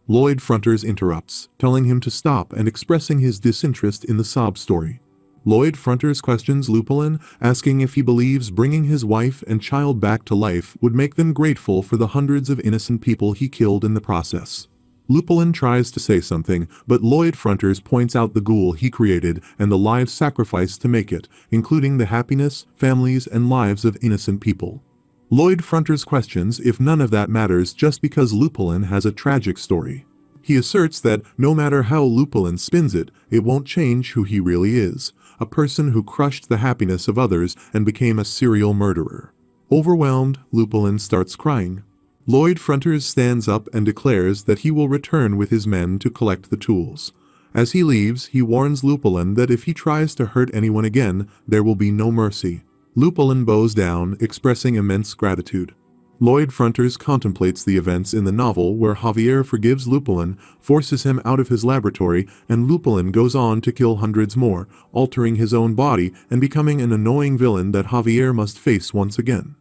Lloyd Frontera interrupts, telling him to stop and expressing his disinterest in the sob story. Lloyd Frontera questions Lupulin, asking if he believes bringing his wife and child back to life would make them grateful for the hundreds of innocent people he killed in the process. Lupulin tries to say something, but Lloyd Frontera points out the ghoul he created and the lives sacrificed to make it, including the happiness, families, and lives of innocent people. Lloyd Frontera questions if none of that matters just because Lupulin has a tragic story. He asserts that no matter how Lupulin spins it, it won't change who he really is, a person who crushed the happiness of others and became a serial murderer. Overwhelmed, Lupulin starts crying. Lloyd Frontera stands up and declares that he will return with his men to collect the tools. As he leaves, he warns Lupulin that if he tries to hurt anyone again, there will be no mercy. Lupulin bows down, expressing immense gratitude. Lloyd Frontera contemplates the events in the novel where Javier forgives Lupulin, forces him out of his laboratory, and Lupulin goes on to kill hundreds more, altering his own body and becoming an annoying villain that Javier must face once again.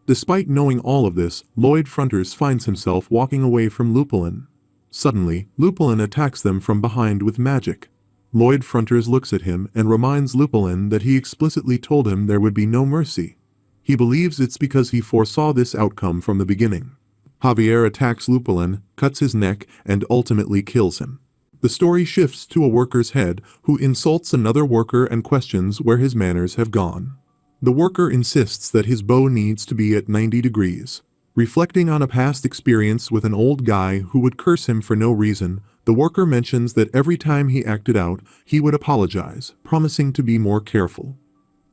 Despite knowing all of this, Lloyd Frontera finds himself walking away from Lupulin. Suddenly, Lupulin attacks them from behind with magic. Lloyd Frontera looks at him and reminds Lupulin that he explicitly told him there would be no mercy. He believes it's because he foresaw this outcome from the beginning. Javier attacks Lupulin, cuts his neck, and ultimately kills him. The story shifts to a worker's head who insults another worker and questions where his manners have gone. The worker insists that his bow needs to be at 90 degrees. Reflecting on a past experience with an old guy who would curse him for no reason, the worker mentions that every time he acted out, he would apologize, promising to be more careful.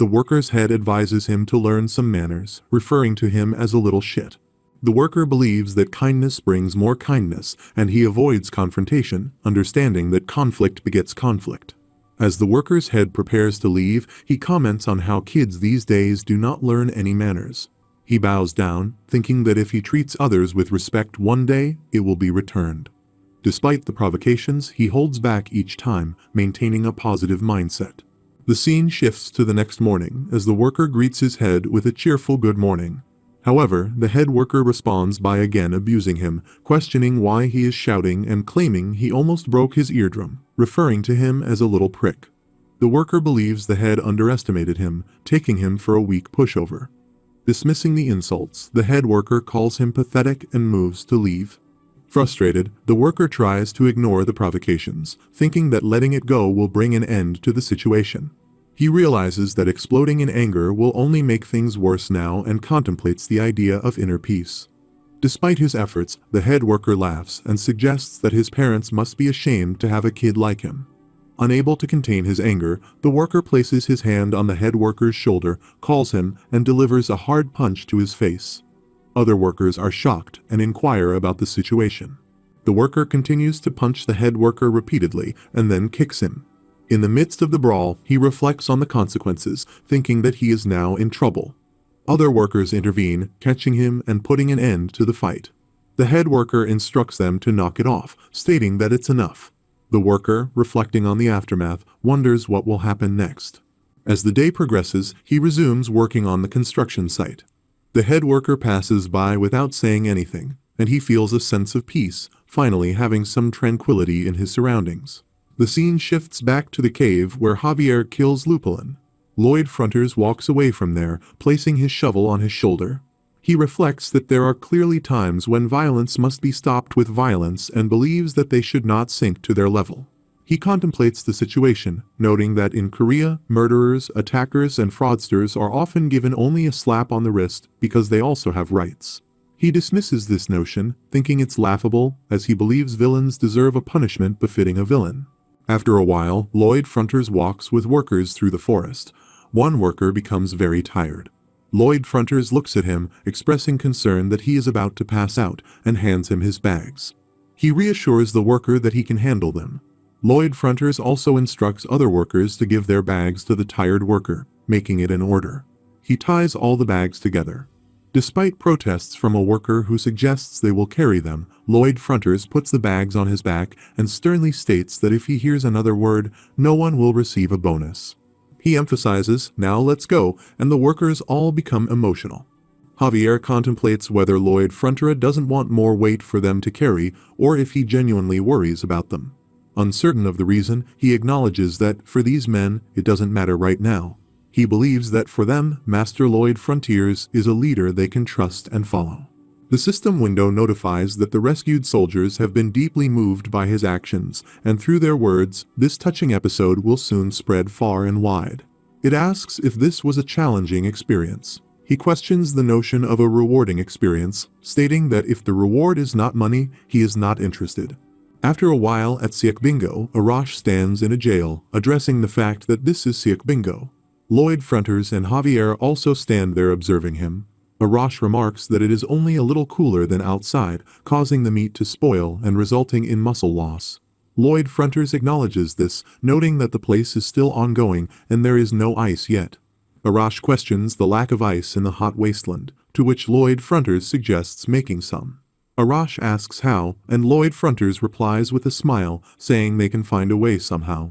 The worker's head advises him to learn some manners, referring to him as a little shit. The worker believes that kindness brings more kindness, and he avoids confrontation, understanding that conflict begets conflict. As the worker's head prepares to leave, he comments on how kids these days do not learn any manners. He bows down, thinking that if he treats others with respect one day, it will be returned. Despite the provocations, he holds back each time, maintaining a positive mindset. The scene shifts to the next morning as the worker greets his head with a cheerful good morning. However, the head worker responds by again abusing him, questioning why he is shouting and claiming he almost broke his eardrum, referring to him as a little prick. The worker believes the head underestimated him, taking him for a weak pushover. Dismissing the insults, the head worker calls him pathetic and moves to leave. Frustrated, the worker tries to ignore the provocations, thinking that letting it go will bring an end to the situation. He realizes that exploding in anger will only make things worse now and contemplates the idea of inner peace. Despite his efforts, the head worker laughs and suggests that his parents must be ashamed to have a kid like him. Unable to contain his anger, the worker places his hand on the head worker's shoulder, calls him, and delivers a hard punch to his face. Other workers are shocked and inquire about the situation. The worker continues to punch the head worker repeatedly and then kicks him. In the midst of the brawl, he reflects on the consequences, thinking that he is now in trouble. Other workers intervene, catching him and putting an end to the fight. The head worker instructs them to knock it off, stating that it's enough. The worker, reflecting on the aftermath, wonders what will happen next. As the day progresses, he resumes working on the construction site. The head worker passes by without saying anything, and he feels a sense of peace, finally having some tranquility in his surroundings. The scene shifts back to the cave where Javier kills Lupulin. Lloyd Frontera walks away from there, placing his shovel on his shoulder. He reflects that there are clearly times when violence must be stopped with violence and believes that they should not sink to their level. He contemplates the situation, noting that in Korea, murderers, attackers, and fraudsters are often given only a slap on the wrist because they also have rights. He dismisses this notion, thinking it's laughable, as he believes villains deserve a punishment befitting a villain. After a while, Lloyd Frontera walks with workers through the forest. One worker becomes very tired. Lloyd Frontera looks at him, expressing concern that he is about to pass out, and hands him his bags. He reassures the worker that he can handle them. Lloyd Frontera also instructs other workers to give their bags to the tired worker, making it an order. He ties all the bags together. Despite protests from a worker who suggests they will carry them, Lloyd Frontera puts the bags on his back and sternly states that if he hears another word, no one will receive a bonus. He emphasizes, "Now let's go," and the workers all become emotional. Javier contemplates whether Lloyd Frontera doesn't want more weight for them to carry or if he genuinely worries about them. Uncertain of the reason, he acknowledges that, for these men, it doesn't matter right now. He believes that for them, Master Lloyd Frontera is a leader they can trust and follow. The system window notifies that the rescued soldiers have been deeply moved by his actions, and through their words, this touching episode will soon spread far and wide. It asks if this was a challenging experience. He questions the notion of a rewarding experience, stating that if the reward is not money, he is not interested. After a while at Siak Bingo, Arash stands in a jail, addressing the fact that this is Siak Bingo. Lloyd Frontera and Javier also stand there observing him. Arash remarks that it is only a little cooler than outside, causing the meat to spoil and resulting in muscle loss. Lloyd Frontera acknowledges this, noting that the place is still ongoing and there is no ice yet. Arash questions the lack of ice in the hot wasteland, to which Lloyd Frontera suggests making some. Arash asks how, and Lloyd Frontera replies with a smile, saying they can find a way somehow.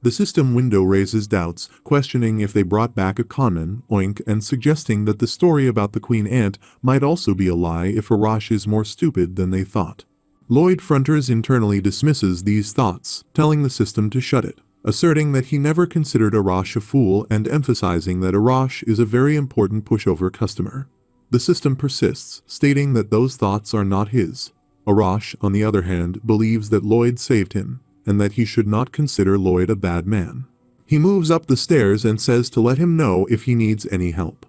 The system window raises doubts, questioning if they brought back a conman, Oink, and suggesting that the story about the Queen Ant might also be a lie if Arash is more stupid than they thought. Lloyd Frontera internally dismisses these thoughts, telling the system to shut it, asserting that he never considered Arash a fool and emphasizing that Arash is a very important pushover customer. The system persists, stating that those thoughts are not his. Arash, on the other hand, believes that Lloyd saved him, and that he should not consider Lloyd a bad man. He moves up the stairs and says to let him know if he needs any help.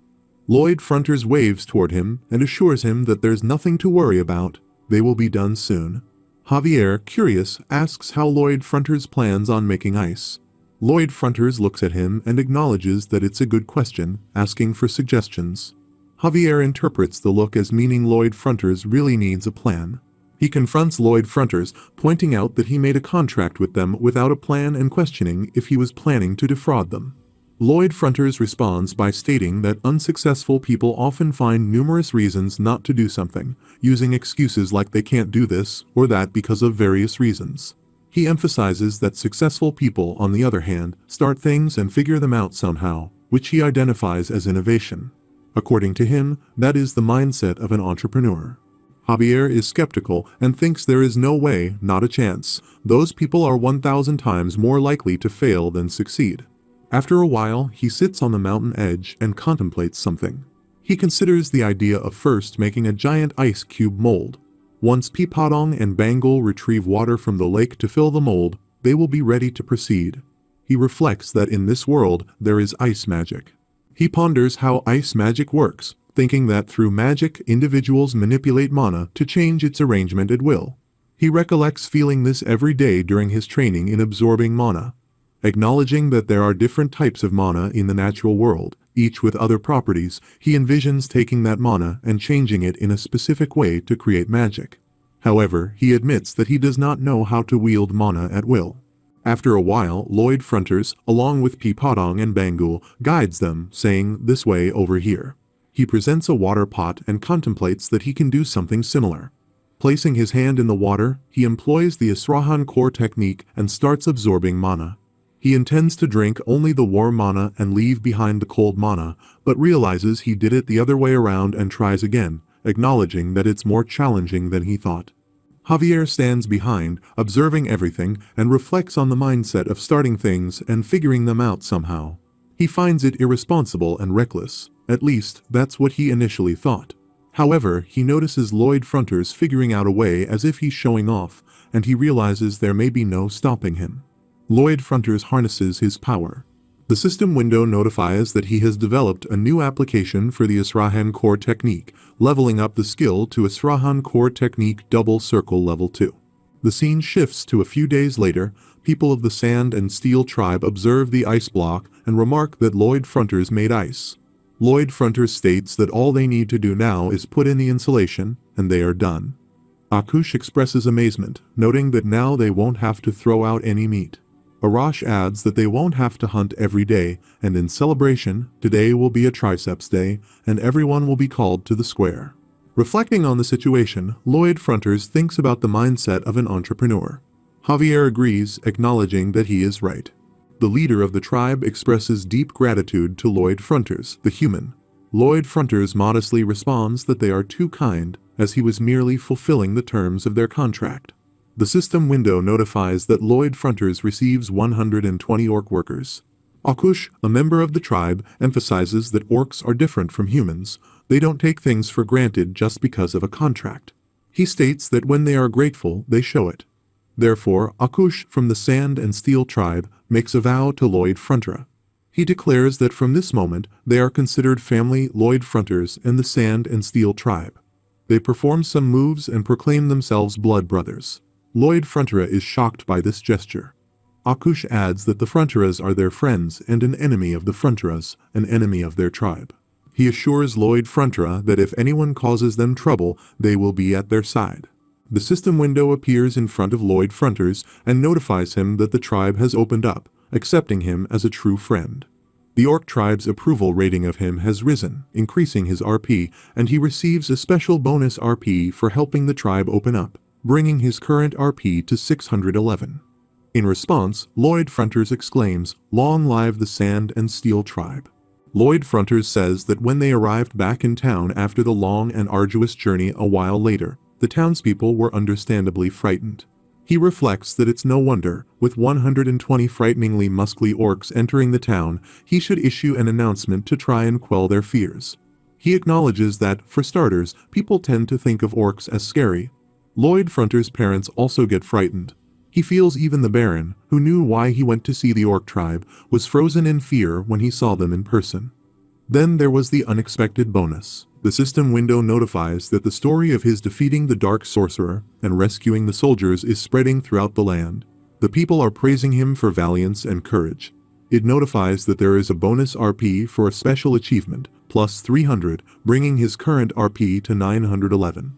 Lloyd Frontera waves toward him and assures him that there's nothing to worry about, they will be done soon. Javier, curious, asks how Lloyd Frontera plans on making ice. Lloyd Frontera looks at him and acknowledges that it's a good question, asking for suggestions. Javier interprets the look as meaning Lloyd Frontera really needs a plan. He confronts Lloyd Frontera, pointing out that he made a contract with them without a plan and questioning if he was planning to defraud them. Lloyd Frontera responds by stating that unsuccessful people often find numerous reasons not to do something, using excuses like they can't do this or that because of various reasons. He emphasizes that successful people, on the other hand, start things and figure them out somehow, which he identifies as innovation. According to him, that is the mindset of an entrepreneur. Javier is skeptical and thinks there is no way, not a chance. Those people are 1,000 times more likely to fail than succeed. After a while, he sits on the mountain edge and contemplates something. He considers the idea of first making a giant ice cube mold. Once Pipadong and Bangle retrieve water from the lake to fill the mold, they will be ready to proceed. He reflects that in this world, there is ice magic. He ponders how ice magic works, thinking that through magic, individuals manipulate mana to change its arrangement at will. He recollects feeling this every day during his training in absorbing mana. Acknowledging that there are different types of mana in the natural world, each with other properties, he envisions taking that mana and changing it in a specific way to create magic. However, he admits that he does not know how to wield mana at will. After a while, Lloyd Frontera, along with Pipadong and Bangle, guides them, saying, "This way over here." He presents a water pot and contemplates that he can do something similar. Placing his hand in the water, he employs the SSS core technique and starts absorbing mana. He intends to drink only the warm mana and leave behind the cold mana, but realizes he did it the other way around and tries again, acknowledging that it's more challenging than he thought. Javier stands behind, observing everything, and reflects on the mindset of starting things and figuring them out somehow. He finds it irresponsible and reckless. At least, that's what he initially thought. However, he notices Lloyd Frontera figuring out a way as if he's showing off, and he realizes there may be no stopping him. Lloyd Frontera harnesses his power. The system window notifies that he has developed a new application for the SSS core technique, leveling up the skill to SSS core technique double circle level 2. The scene shifts to a few days later. People of the Sand and Steel tribe observe the ice block and remark that Lloyd Frontera made ice. Lloyd Frontera states that all they need to do now is put in the insulation, and they are done. Akush expresses amazement, noting that now they won't have to throw out any meat. Arash adds that they won't have to hunt every day, and in celebration, today will be a triceps day, and everyone will be called to the square. Reflecting on the situation, Lloyd Frontera thinks about the mindset of an entrepreneur. Javier agrees, acknowledging that he is right. The leader of the tribe expresses deep gratitude to Lloyd Frontera, the human. Lloyd Frontera modestly responds that they are too kind, as he was merely fulfilling the terms of their contract. The system window notifies that Lloyd Frontera receives 120 orc workers. Akush, a member of the tribe, emphasizes that orcs are different from humans. They don't take things for granted just because of a contract. He states that when they are grateful, they show it. Therefore, Akush from the Sand and Steel tribe makes a vow to Lloyd Frontera. He declares that from this moment, they are considered family. Lloyd Frontera and the Sand and Steel tribe. They perform some moves and proclaim themselves blood brothers. Lloyd Frontera is shocked by this gesture. Akush adds that the Fronteras are their friends and an enemy of the Fronteras, an enemy of their tribe. He assures Lloyd Frontera that if anyone causes them trouble, they will be at their side. The system window appears in front of Lloyd Frontera and notifies him that the tribe has opened up, accepting him as a true friend. The Orc tribe's approval rating of him has risen, increasing his RP, and he receives a special bonus RP for helping the tribe open up, bringing his current RP to 611. In response, Lloyd Frontera exclaims, "Long live the Sand and Steel tribe." Lloyd Frontera says that when they arrived back in town after the long and arduous journey a while later, the townspeople were understandably frightened. He reflects that it's no wonder, with 120 frighteningly muscly orcs entering the town, he should issue an announcement to try and quell their fears. He acknowledges that, for starters, people tend to think of orcs as scary. Lloyd Frontera's parents also get frightened. He feels even the Baron, who knew why he went to see the Orc tribe, was frozen in fear when he saw them in person. Then there was the unexpected bonus. The system window notifies that the story of his defeating the Dark Sorcerer and rescuing the soldiers is spreading throughout the land. The people are praising him for valiance and courage. It notifies that there is a bonus RP for a special achievement, plus 300, bringing his current RP to 911.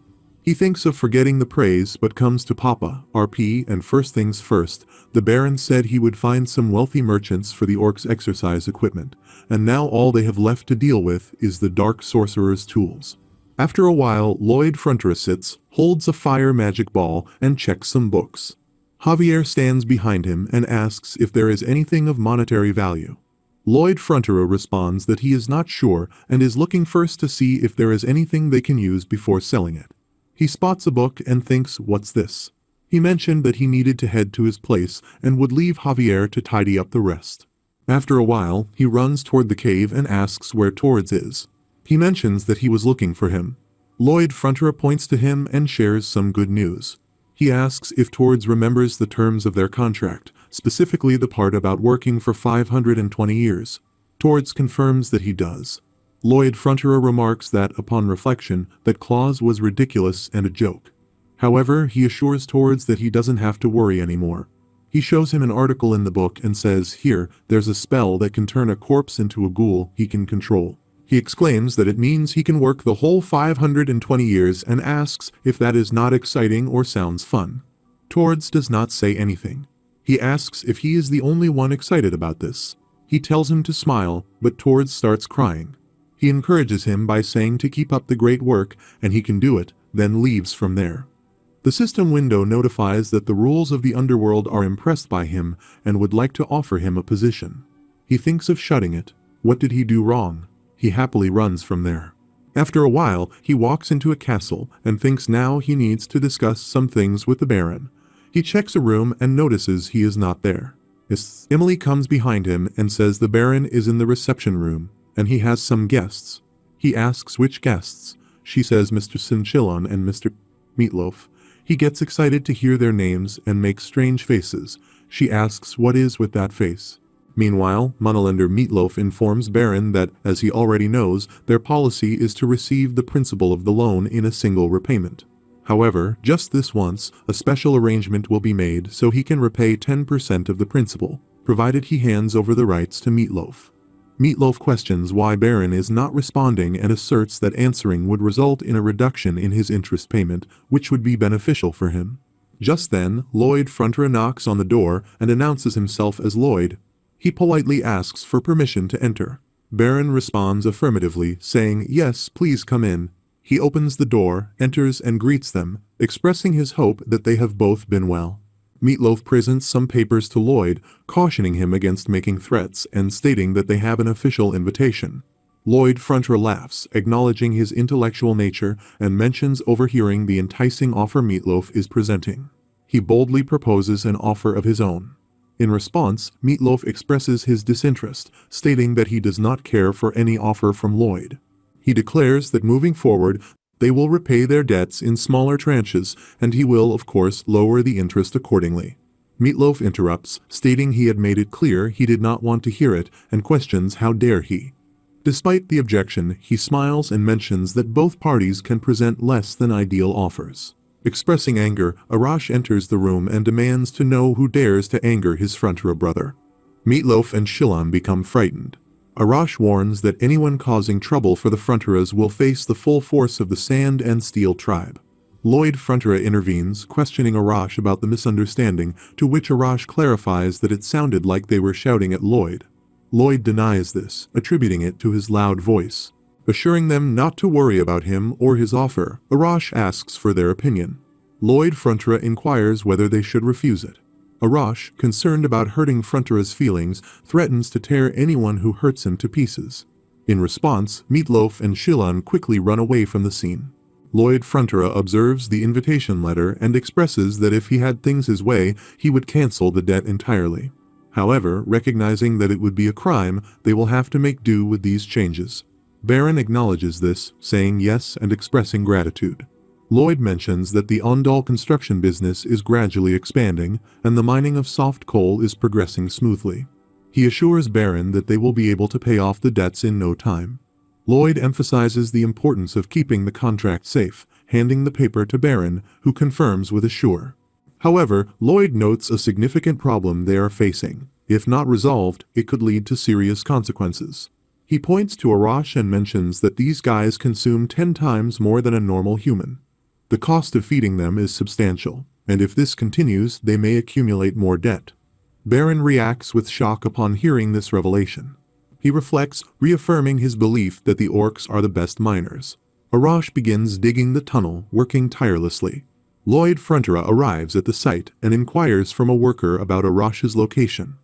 He thinks of forgetting the praise but comes to Papa, RP, and first things first, the Baron said he would find some wealthy merchants for the orcs' exercise equipment, and now all they have left to deal with is the Dark Sorcerer's tools. After a while, Lloyd Frontera sits, holds a fire magic ball, and checks some books. Javier stands behind him and asks if there is anything of monetary value. Lloyd Frontera responds that he is not sure and is looking first to see if there is anything they can use before selling it. He spots a book and thinks, what's this? He mentioned that he needed to head to his place and would leave Javier to tidy up the rest. After a while, he runs toward the cave and asks where Tords is. He mentions that he was looking for him. Lloyd Frontera points to him and shares some good news. He asks if Tords remembers the terms of their contract, specifically the part about working for 520 years. Tords confirms that he does. Lloyd Frontera remarks that, upon reflection, that clause was ridiculous and a joke. However, he assures Tords that he doesn't have to worry anymore. He shows him an article in the book and says, here, there's a spell that can turn a corpse into a ghoul he can control. He exclaims that it means he can work the whole 520 years and asks if that is not exciting or sounds fun. Tords does not say anything. He asks if he is the only one excited about this. He tells him to smile, but Tords starts crying. He encourages him by saying to keep up the great work, and he can do it, then leaves from there. The system window notifies that the rules of the underworld are impressed by him and would like to offer him a position. He thinks of shutting it. What did he do wrong? He happily runs from there. After a while, he walks into a castle and thinks now he needs to discuss some things with the Baron. He checks a room and notices he is not there. Emily comes behind him and says the Baron is in the reception room, and he has some guests. He asks which guests. She says Mr. Sinchillon and Mr. Meatloaf. He gets excited to hear their names and makes strange faces. She asks what is with that face. Meanwhile, Moneylender Meatloaf informs Baron that, as he already knows, their policy is to receive the principal of the loan in a single repayment. However, just this once, a special arrangement will be made so he can repay 10% of the principal, provided he hands over the rights to Meatloaf. Meatloaf questions why Baron is not responding and asserts that answering would result in a reduction in his interest payment, which would be beneficial for him. Just then, Lloyd Frontera knocks on the door and announces himself as Lloyd. He politely asks for permission to enter. Baron responds affirmatively, saying, yes, please come in. He opens the door, enters and greets them, expressing his hope that they have both been well. Meatloaf presents some papers to Lloyd, cautioning him against making threats and stating that they have an official invitation. Lloyd Frontera laughs, acknowledging his intellectual nature, and mentions overhearing the enticing offer Meatloaf is presenting. He boldly proposes an offer of his own. In response, Meatloaf expresses his disinterest, stating that he does not care for any offer from Lloyd. He declares that moving forward, they will repay their debts in smaller tranches, and he will, of course, lower the interest accordingly. Meatloaf interrupts, stating he had made it clear he did not want to hear it, and questions how dare he. Despite the objection, he smiles and mentions that both parties can present less than ideal offers. Expressing anger, Arash enters the room and demands to know who dares to anger his Frontera brother. Meatloaf and Shillan become frightened. Arash warns that anyone causing trouble for the Fronteras will face the full force of the Sand and Steel tribe. Lloyd Frontera intervenes, questioning Arash about the misunderstanding, to which Arash clarifies that it sounded like they were shouting at Lloyd. Lloyd denies this, attributing it to his loud voice. Assuring them not to worry about him or his offer, Arash asks for their opinion. Lloyd Frontera inquires whether they should refuse it. Arash, concerned about hurting Frontera's feelings, threatens to tear anyone who hurts him to pieces. In response, Meatloaf and Shillan quickly run away from the scene. Lloyd Frontera observes the invitation letter and expresses that if he had things his way, he would cancel the debt entirely. However, recognizing that it would be a crime, they will have to make do with these changes. Baron acknowledges this, saying yes and expressing gratitude. Lloyd mentions that the Ondal construction business is gradually expanding, and the mining of soft coal is progressing smoothly. He assures Baron that they will be able to pay off the debts in no time. Lloyd emphasizes the importance of keeping the contract safe, handing the paper to Baron, who confirms with a sure. However, Lloyd notes a significant problem they are facing. If not resolved, it could lead to serious consequences. He points to Arash and mentions that these guys consume 10 times more than a normal human. The cost of feeding them is substantial, and if this continues, they may accumulate more debt. Baron reacts with shock upon hearing this revelation. He reflects, reaffirming his belief that the orcs are the best miners. Arash begins digging the tunnel, working tirelessly. Lloyd Frontera arrives at the site and inquires from a worker about Arash's location.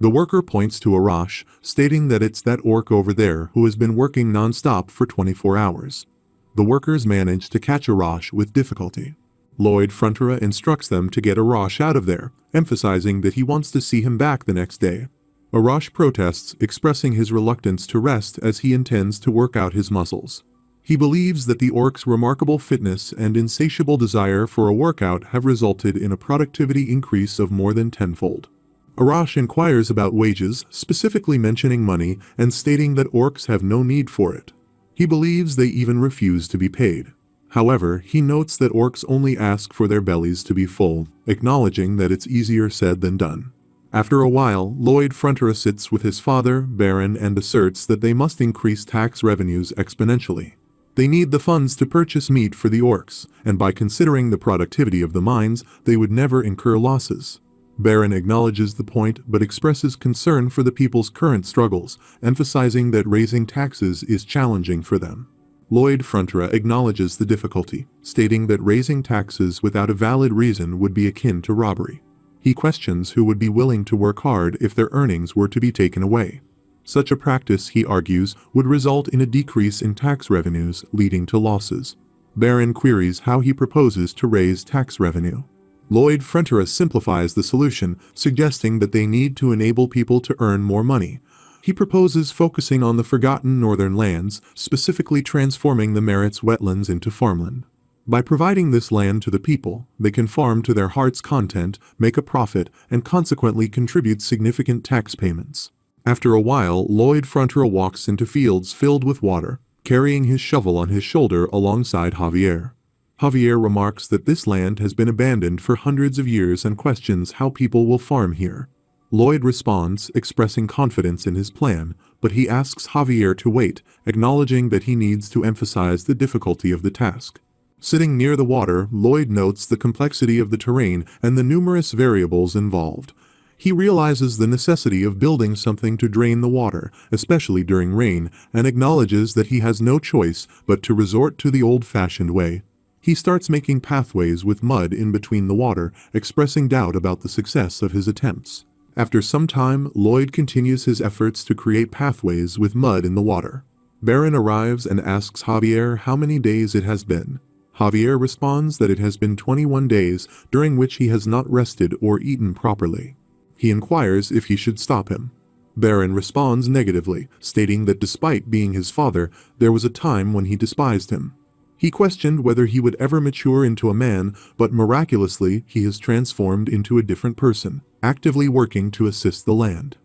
The worker points to Arash, stating that it's that orc over there who has been working non-stop for 24 hours. The workers manage to catch Arash with difficulty. Lloyd Frontera instructs them to get Arash out of there, emphasizing that he wants to see him back the next day. Arash protests, expressing his reluctance to rest as he intends to work out his muscles. He believes that the orc's remarkable fitness and insatiable desire for a workout have resulted in a productivity increase of more than tenfold. Arash inquires about wages, specifically mentioning money and stating that orcs have no need for it. He believes they even refuse to be paid. However, he notes that orcs only ask for their bellies to be full, acknowledging that it's easier said than done. After a while, Lloyd Frontera sits with his father, Baron, and asserts that they must increase tax revenues exponentially. They need the funds to purchase meat for the orcs, and by considering the productivity of the mines, they would never incur losses. Baron acknowledges the point but expresses concern for the people's current struggles, emphasizing that raising taxes is challenging for them. Lloyd Frontera acknowledges the difficulty, stating that raising taxes without a valid reason would be akin to robbery. He questions who would be willing to work hard if their earnings were to be taken away. Such a practice, he argues, would result in a decrease in tax revenues, leading to losses. Baron queries how he proposes to raise tax revenue. Lloyd Frontera simplifies the solution, suggesting that they need to enable people to earn more money. He proposes focusing on the forgotten northern lands, specifically transforming the Merit's wetlands into farmland. By providing this land to the people, they can farm to their heart's content, make a profit, and consequently contribute significant tax payments. After a while, Lloyd Frontera walks into fields filled with water, carrying his shovel on his shoulder alongside Javier. Javier remarks that this land has been abandoned for hundreds of years and questions how people will farm here. Lloyd responds, expressing confidence in his plan, but he asks Javier to wait, acknowledging that he needs to emphasize the difficulty of the task. Sitting near the water, Lloyd notes the complexity of the terrain and the numerous variables involved. He realizes the necessity of building something to drain the water, especially during rain, and acknowledges that he has no choice but to resort to the old-fashioned way. He starts making pathways with mud in between the water, expressing doubt about the success of his attempts. After some time, Lloyd continues his efforts to create pathways with mud in the water. Baron arrives and asks Javier how many days it has been. Javier responds that it has been 21 days, during which he has not rested or eaten properly. He inquires if he should stop him. Baron responds negatively, stating that despite being his father, there was a time when he despised him. He questioned whether he would ever mature into a man, but miraculously he is transformed into a different person, actively working to assist the land.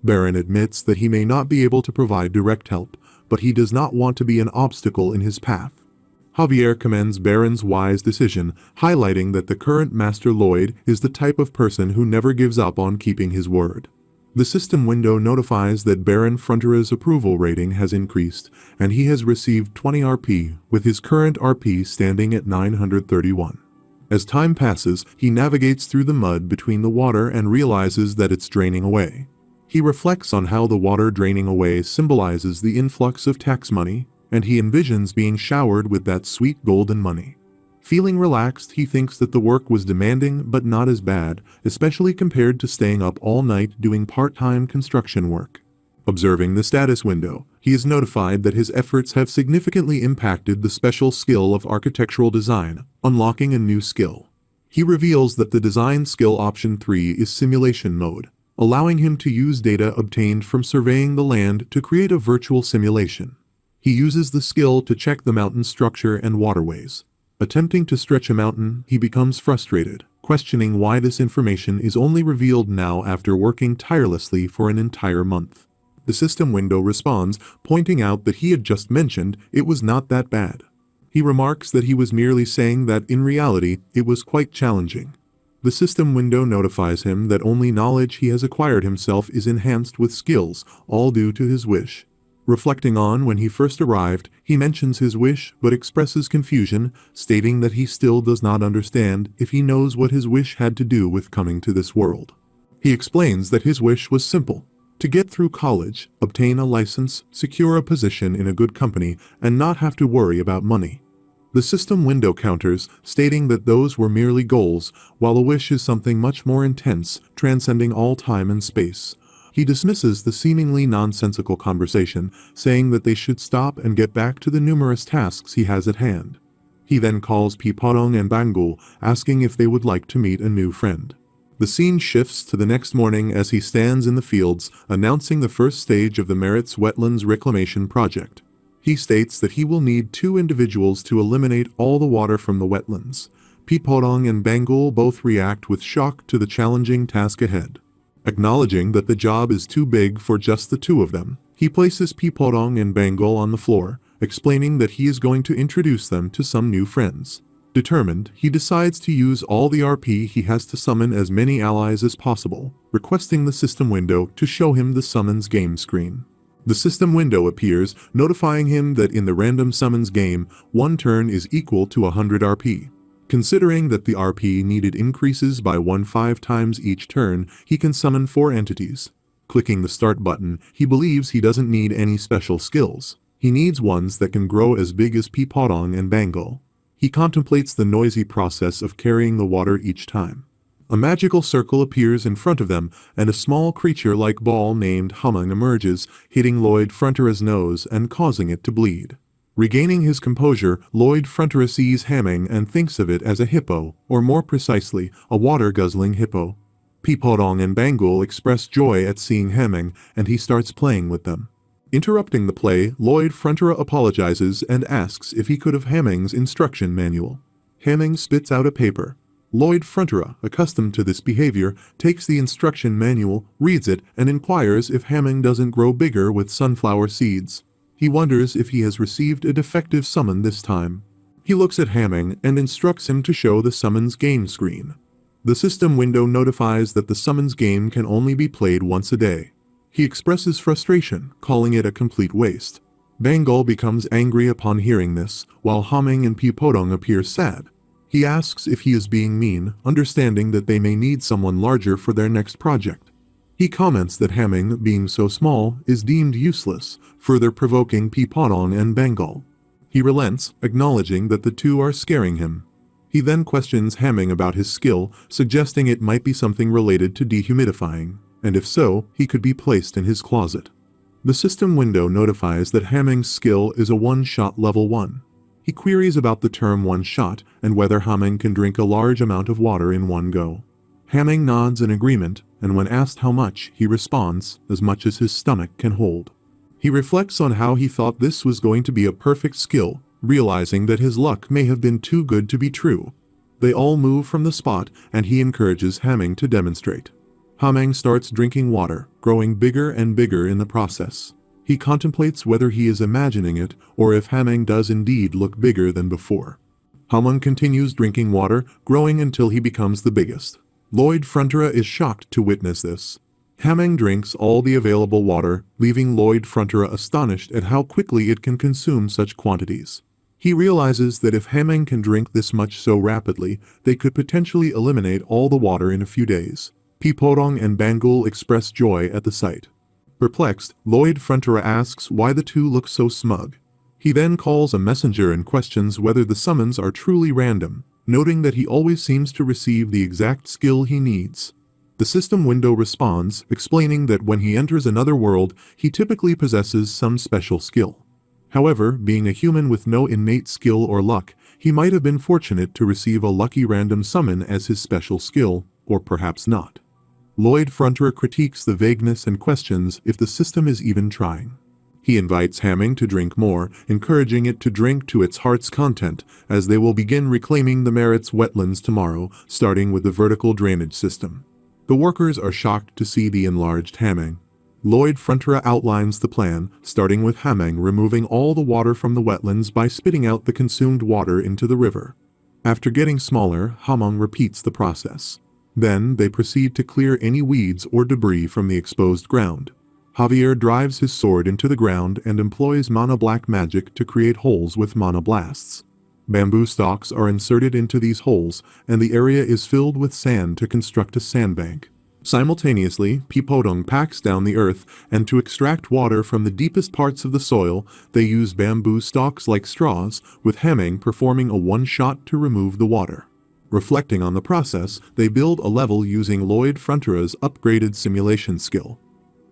Baron admits that he may not be able to provide direct help, but he does not want to be an obstacle in his path. Javier commends Baron's wise decision, highlighting that the current Master Lloyd is the type of person who never gives up on keeping his word. The system window notifies that Baron Frontera's approval rating has increased, and he has received 20 RP, with his current RP standing at 931. As time passes, he navigates through the mud between the water and realizes that it's draining away. He reflects on how the water draining away symbolizes the influx of tax money, and he envisions being showered with that sweet golden money. Feeling relaxed, he thinks that the work was demanding but not as bad, especially compared to staying up all night doing part-time construction work. Observing the status window, he is notified that his efforts have significantly impacted the special skill of architectural design, unlocking a new skill. He reveals that the design skill option 3 is simulation mode, allowing him to use data obtained from surveying the land to create a virtual simulation. He uses the skill to check the mountain structure and waterways. Attempting to stretch a mountain, he becomes frustrated, questioning why this information is only revealed now after working tirelessly for an entire month. The system window responds, pointing out that he had just mentioned it was not that bad. He remarks that he was merely saying that in reality, it was quite challenging. The system window notifies him that only knowledge he has acquired himself is enhanced with skills, all due to his wish. Reflecting on when he first arrived, he mentions his wish but expresses confusion, stating that he still does not understand if he knows what his wish had to do with coming to this world. He explains that his wish was simple: to get through college, obtain a license, secure a position in a good company, and not have to worry about money. The system window counters, stating that those were merely goals, while a wish is something much more intense, transcending all time and space. He dismisses the seemingly nonsensical conversation, saying that they should stop and get back to the numerous tasks he has at hand. He then calls Piporong and Bangul, asking if they would like to meet a new friend. The scene shifts to the next morning as he stands in the fields, announcing the first stage of the Merit's Wetlands Reclamation Project. He states that he will need 2 individuals to eliminate all the water from the wetlands. Piporong and Bangul both react with shock to the challenging task ahead. Acknowledging that the job is too big for just the 2 of them, he places Piporong and Bangul on the floor, explaining that he is going to introduce them to some new friends. Determined, he decides to use all the RP he has to summon as many allies as possible, requesting the system window to show him the summons game screen. The system window appears, notifying him that in the random summons game, 1 turn is equal to 100 RP. Considering that the RP needed increases by 1/5 times each turn, he can summon 4 entities. Clicking the start button, he believes he doesn't need any special skills. He needs ones that can grow as big as Piporong and Bangul. He contemplates the noisy process of carrying the water each time. A magical circle appears in front of them, and a small creature-like ball named Humming emerges, hitting Lloyd Frontera's nose and causing it to bleed. Regaining his composure, Lloyd Frontera sees Hamming and thinks of it as a hippo, or more precisely, a water-guzzling hippo. Piporong and Bangul express joy at seeing Hamming, and he starts playing with them. Interrupting the play, Lloyd Frontera apologizes and asks if he could have Hamming's instruction manual. Hamming spits out a paper. Lloyd Frontera, accustomed to this behavior, takes the instruction manual, reads it, and inquires if Hamming doesn't grow bigger with sunflower seeds. He wonders if he has received a defective summon this time. He looks at Hamming and instructs him to show the summons game screen. The system window notifies that the summons game can only be played once a day. He expresses frustration, calling it a complete waste. Bangul becomes angry upon hearing this, while Hamming and Piporong appear sad. He asks if he is being mean, understanding that they may need someone larger for their next project. He comments that Hamming, being so small, is deemed useless, further provoking Piporong and Bangul. He relents, acknowledging that the 2 are scaring him. He then questions Hamming about his skill, suggesting it might be something related to dehumidifying, and if so, he could be placed in his closet. The system window notifies that Hamming's skill is a one-shot level 1. He queries about the term one-shot and whether Hamming can drink a large amount of water in one go. Hamming nods in agreement, and when asked how much, he responds, as much as his stomach can hold. He reflects on how he thought this was going to be a perfect skill, realizing that his luck may have been too good to be true. They all move from the spot, and he encourages Hamming to demonstrate. Hamming starts drinking water, growing bigger and bigger in the process. He contemplates whether he is imagining it, or if Hamming does indeed look bigger than before. Hamming continues drinking water, growing until he becomes the biggest. Lloyd Frontera is shocked to witness this. Hamming drinks all the available water, leaving Lloyd Frontera astonished at how quickly it can consume such quantities. He realizes that if Hamming can drink this much so rapidly, they could potentially eliminate all the water in a few days. Piporong and Bangul express joy at the sight. Perplexed, Lloyd Frontera asks why the 2 look so smug. He then calls a messenger and questions whether the summons are truly random, noting that he always seems to receive the exact skill he needs. The system window responds, explaining that when he enters another world, he typically possesses some special skill. However, being a human with no innate skill or luck, he might have been fortunate to receive a lucky random summon as his special skill, or perhaps not. Lloyd Frontera critiques the vagueness and questions if the system is even trying. He invites Hamming to drink more, encouraging it to drink to its heart's content, as they will begin reclaiming the Merit's wetlands tomorrow, starting with the vertical drainage system. The workers are shocked to see the enlarged Hamming. Lloyd Frontera outlines the plan, starting with Hamming removing all the water from the wetlands by spitting out the consumed water into the river. After getting smaller, Hamming repeats the process. Then they proceed to clear any weeds or debris from the exposed ground. Javier drives his sword into the ground and employs mana black magic to create holes with mana blasts. Bamboo stalks are inserted into these holes, and the area is filled with sand to construct a sandbank. Simultaneously, Pipodong packs down the earth, and to extract water from the deepest parts of the soil, they use bamboo stalks like straws, with Heming performing a one-shot to remove the water. Reflecting on the process, they build a level using Lloyd Frontera's upgraded simulation skill.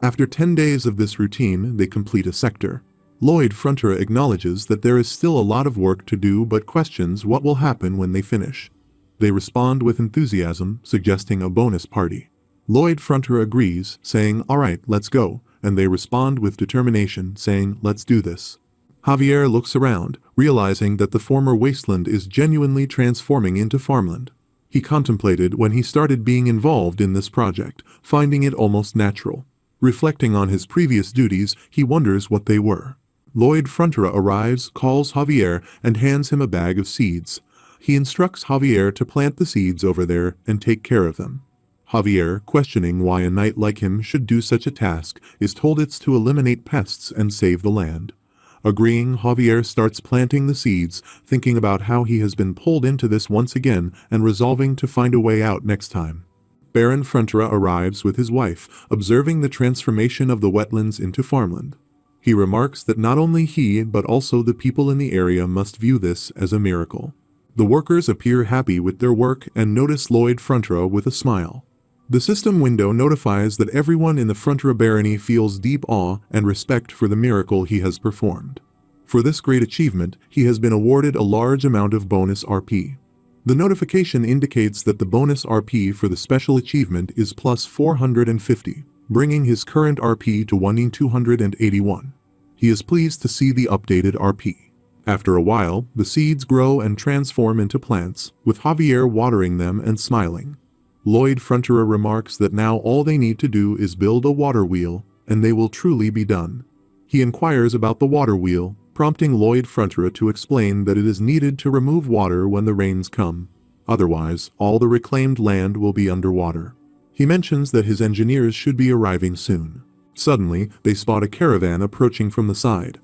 After 10 days of this routine, they complete a sector. Lloyd Frontera acknowledges that there is still a lot of work to do but questions what will happen when they finish. They respond with enthusiasm, suggesting a bonus party. Lloyd Frontera agrees, saying, "Alright, let's go," and they respond with determination, saying, "Let's do this." Javier looks around, realizing that the former wasteland is genuinely transforming into farmland. He contemplated when he started being involved in this project, finding it almost natural. Reflecting on his previous duties, he wonders what they were. Lloyd Frontera arrives, calls Javier, and hands him a bag of seeds. He instructs Javier to plant the seeds over there and take care of them. Javier, questioning why a knight like him should do such a task, is told it's to eliminate pests and save the land. Agreeing, Javier starts planting the seeds, thinking about how he has been pulled into this once again and resolving to find a way out next time. Baron Frontera arrives with his wife, observing the transformation of the wetlands into farmland. He remarks that not only he but also the people in the area must view this as a miracle. The workers appear happy with their work and notice Lloyd Frontera with a smile. The system window notifies that everyone in the Frontera barony feels deep awe and respect for the miracle he has performed. For this great achievement, he has been awarded a large amount of bonus RP. The notification indicates that the bonus RP for the special achievement is plus 450, bringing his current RP to 1281. He is pleased to see the updated RP. After a while, the seeds grow and transform into plants, with Javier watering them and smiling. Lloyd Frontera remarks that now all they need to do is build a water wheel, and they will truly be done. He inquires about the water wheel, prompting Lloyd Frontera to explain that it is needed to remove water when the rains come. Otherwise, all the reclaimed land will be underwater. He mentions that his engineers should be arriving soon. Suddenly, they spot a caravan approaching from the side.